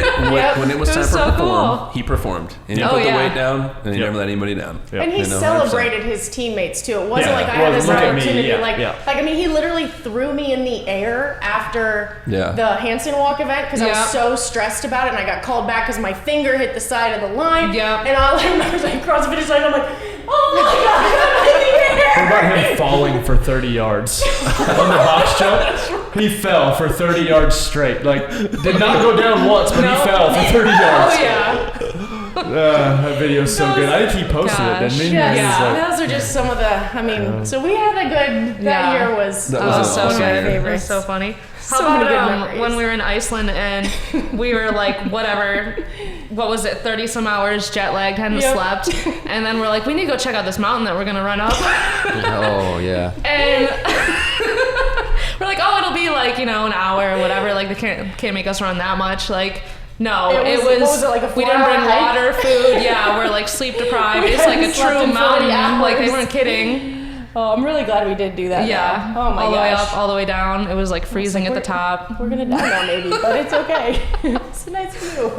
it was time was for so perform, cool. he performed. And he Oh, put the yeah. weight down, and he never let anybody down. And he 100%. celebrated his teammates too. It wasn't like I Well, had this look at me, opportunity. yeah. Like I mean, he literally threw me in the air after the Hanson Walk event because I was so stressed about it, and I got called back because my finger hit the side of the line. Yeah. And all I remember was like across the finish line. I'm like, oh my god, I'm in the air. What about him falling for 30 yards on the box jump? He fell for 30 yards straight. Like, did not go down once, but he fell for 30 yards. Oh yeah. That video's so good. I think he posted it, didn't he? Yes, He was like- those are just some of the. I mean, so we had a good. That year was. That was so awesome good. year. It was so funny. How So many good about memories. when we were in Iceland and we were like, whatever, what was it, 30 some hours jet lagged, hadn't slept, and then we're like, we need to go check out this mountain that we're gonna run up. Oh yeah. And we're like, oh, it'll be like, an hour or whatever. Like, they can't make us run that much. Like, No, It was- it was. what was it, like a we didn't 4-hour bring hike? water, food. Yeah, we're like sleep deprived. It's like a Slept true in 40 mountain. Like they hours. weren't kidding. Oh, I'm really glad we did do that. Yeah. though. Oh my all the way gosh. up, all the way down. It was like freezing at the top. We're gonna die now, maybe, but it's okay. It's a nice view.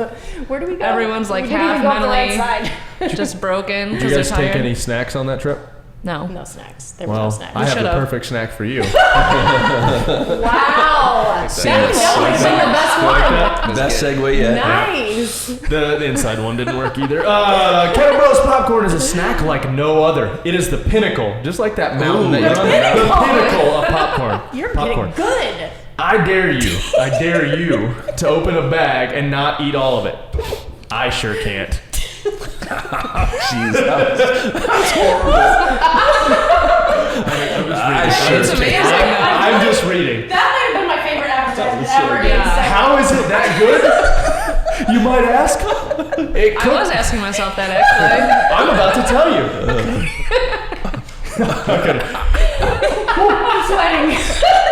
Where do we go? Everyone's like we didn't half even go up the right mentally side. just broken Did because you they're guys tired. take any snacks on that trip? No. No snacks. There were Well, no snacks. I have the should've. perfect snack for you. Wow. See, That was that's- definitely your best one. Best segue yet. Nice. The inside one didn't work either. Kettlebros popcorn is a snack like no other. It is the pinnacle, just like that mountain that you're on. The pinnacle of popcorn. You're popcorn. getting good. I dare you to open a bag and not eat all of it. I sure can't. Jeez, that's horrible. It's amazing. I'm just reading. That might have been my favorite advertisement ever. Yeah. How is it that good? You might ask. It I was asking myself that actually. I'm about to tell you. I'm sweating.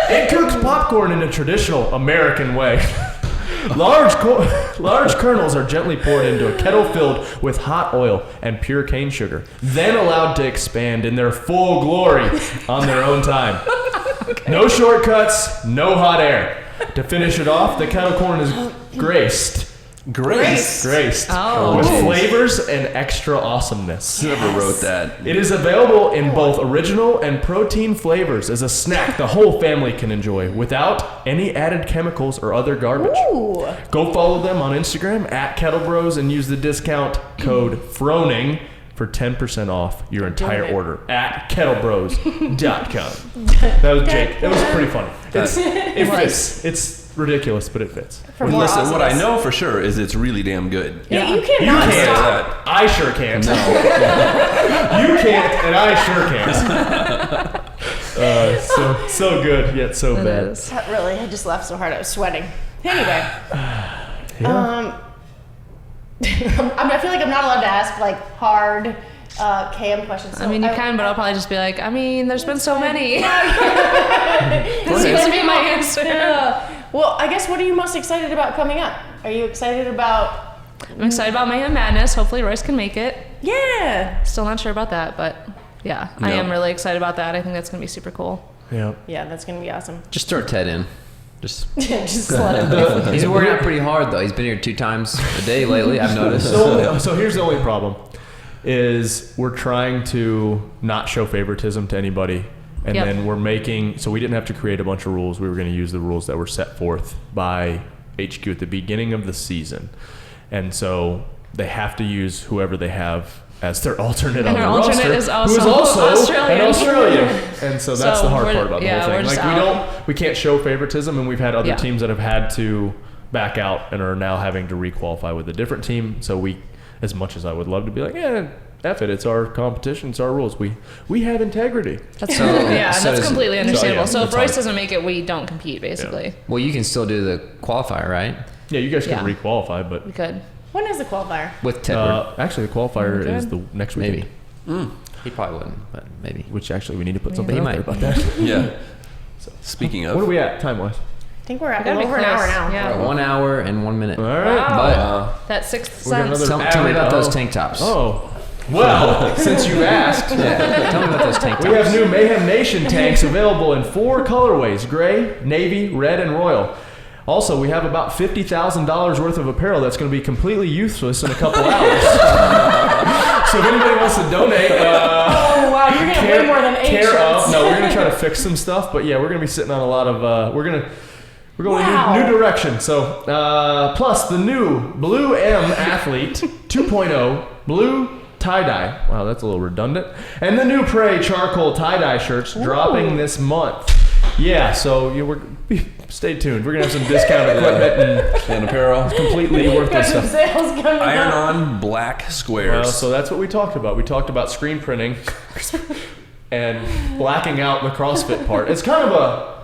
It cooks popcorn in a traditional American way. Large kernels are gently poured into a kettle filled with hot oil and pure cane sugar, then allowed to expand in their full glory on their own time. No shortcuts, no hot air. To finish it off, the kettle corn is graced Oh. with flavors and extra awesomeness. Whoever wrote that. It is available in both original and protein flavors as a snack the whole family can enjoy without any added chemicals or other garbage. Ooh. Go follow them on Instagram at Kettlebros and use the discount code Froning for 10% off your entire it. order at kettlebros.com. That was Jake. It was pretty funny. It fits. It's ridiculous, but it fits. For Well, more listen, what I awesomeness. know for sure is it's really damn good. Yeah, you You cannot can't. stop. I sure can't. You can't, and I sure can't. So good, yet so It bad. is. That really, I just laughed so hard I was sweating. Anyway, I feel like I'm not allowed to ask like hard KM questions. So I mean, you can, but I'll probably just be like, I mean, there's been so many. Go This seems to be my answer. Well, I guess what are you most excited about coming up? Are you excited about? I'm excited about Mayhem Madness. Hopefully Royce can make it. Yeah. Still not sure about that, but yeah, I No. am really excited about that. I think that's gonna be super cool. Yeah. Yeah, that's gonna be awesome. Just throw Ted in. Just Just let him. he's working out pretty hard though. He's been here 2 times a day lately. I've noticed. So here's the only problem is we're trying to not show favoritism to anybody. And Yep. then we're making, so we didn't have to create a bunch of rules. We were going to use the rules that were set forth by HQ at the beginning of the season. And so they have to use whoever they have as their alternate on And the our alternate roster, is who is also also Australian. an Australian. And so that's So the hard we're- part about the yeah, whole we're thing. just Like out. we can't show favoritism, and we've had other Yeah. teams that have had to back out and are now having to requalify with a different team. So we, as much as I would love to be like, F it, it's our competition, it's our rules. We have integrity. That's So- yeah, so that's does- completely understandable. So, if that's Royce hard. doesn't make it, we don't compete, basically. Well, you can still do the qualifier, right? Yeah, you guys can Yeah. requalify, but We could. When is the qualifier? With Ted, actually the qualifier Okay. is the next weekend. maybe. He probably wouldn't, but maybe. Which actually we need to put something He out there might. about that. Yeah. Speaking of, What are we at time wise? I think we're at Gotta be over an hour close. now. We're Yeah. at 1 hour and 1 minute. All right. Wow. That sixth We got sense. another- Tell me about those Oh. tank tops. Oh, well, since you asked, Yeah, tell me about those tank tops. we have new Mayhem Nation tanks available in 4 colorways: gray, navy, red, and royal. Also, we have about $50,000 worth of apparel that's going to be completely useless in a couple hours. So if anybody wants to donate, Oh wow, you're gonna way more than 8 care shirts. of. No, we're gonna try to fix some stuff, but yeah, we're gonna be sitting on a lot of. We're going Wow. in a new direction. So plus the new Blue M Athlete 2.0 blue tie dye. Wow, that's a little redundant. And the new Prey charcoal tie dye shirts dropping this month. Yeah, so stay tuned. We're gonna have some discounted equipment and apparel. and completely Got worthless some stuff. sales coming Iron up. on black squares. So that's what we talked about. We talked about screen printing and blacking out the CrossFit part. It's kind of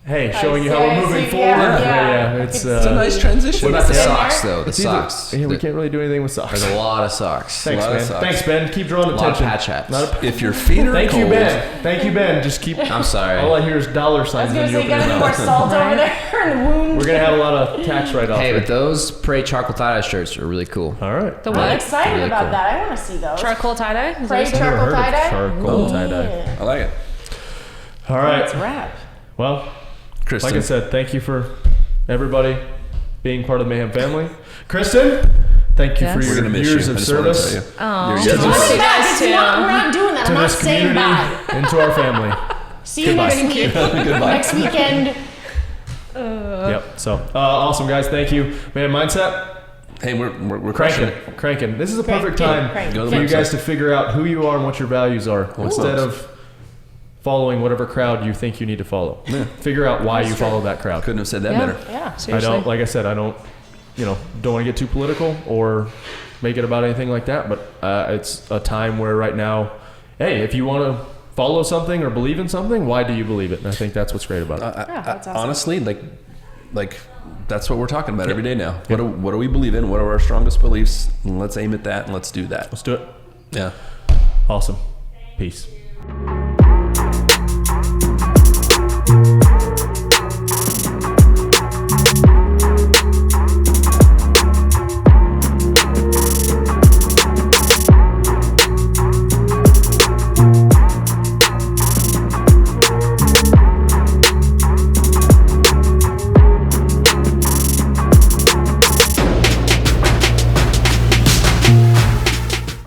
Hey, showing you how we're moving forward. Yeah. It's a nice transition. What about the It's in socks, there. though? The socks. Yeah, we can't really do anything with socks. There's a lot of socks. Thanks, lot of man. socks. Thanks, Ben. Keep drawing A lot of attention. patch hats. If your feet are Thank cold, you, Ben. Thank you, Ben. Just keep. I'm sorry. All I hear is dollar I was signs gonna when you say, open you gotta your be more mouth. salt over there in the wound. We're gonna have a lot of tax write-off. Hey, here. but those Parade charcoal tie-dye shirts are really cool. All right. The I'm what? excited Really about cool. that. I want to see those. Charcoal tie-dye? Is that Pray what you said? charcoal Never heard of tie-dye? charcoal tie-dye. Yeah. I like it. All right. Let's wrap. Well, Kristin. like I said, thank you for everybody being part of the Mayhem family. Kristin, thank you Yes. for We're your gonna miss years you. I of just wanna service tell you. Oh, You're just yes. miss you Back. guys It's too. not, we're not doing that. to I'm not this saying community bye. and to our family. See you next week. Goodbye. Next weekend. Yep. So awesome, guys. Thank you, man. Mindset. Hey, we're crushing it. Cranking. This is a perfect Crank, time crank. Go to for the you guys website. to figure out who you are and what your values are instead Ooh. of following whatever crowd you think you need to follow. Yeah. Figure out why you follow that crowd. Couldn't have said that Yeah. better. Yeah. I Seriously. don't, like I said, I don't want to get too political or make it about anything like that. But it's a time where right now, hey, if you want to follow something or believe in something, why do you believe it? And I think that's what's great about it. That's awesome. Honestly, like that's what we're talking about every day now. What do we believe in? What are our strongest beliefs? And let's aim at that and let's do that. Let's do it. Yeah. Awesome. Peace.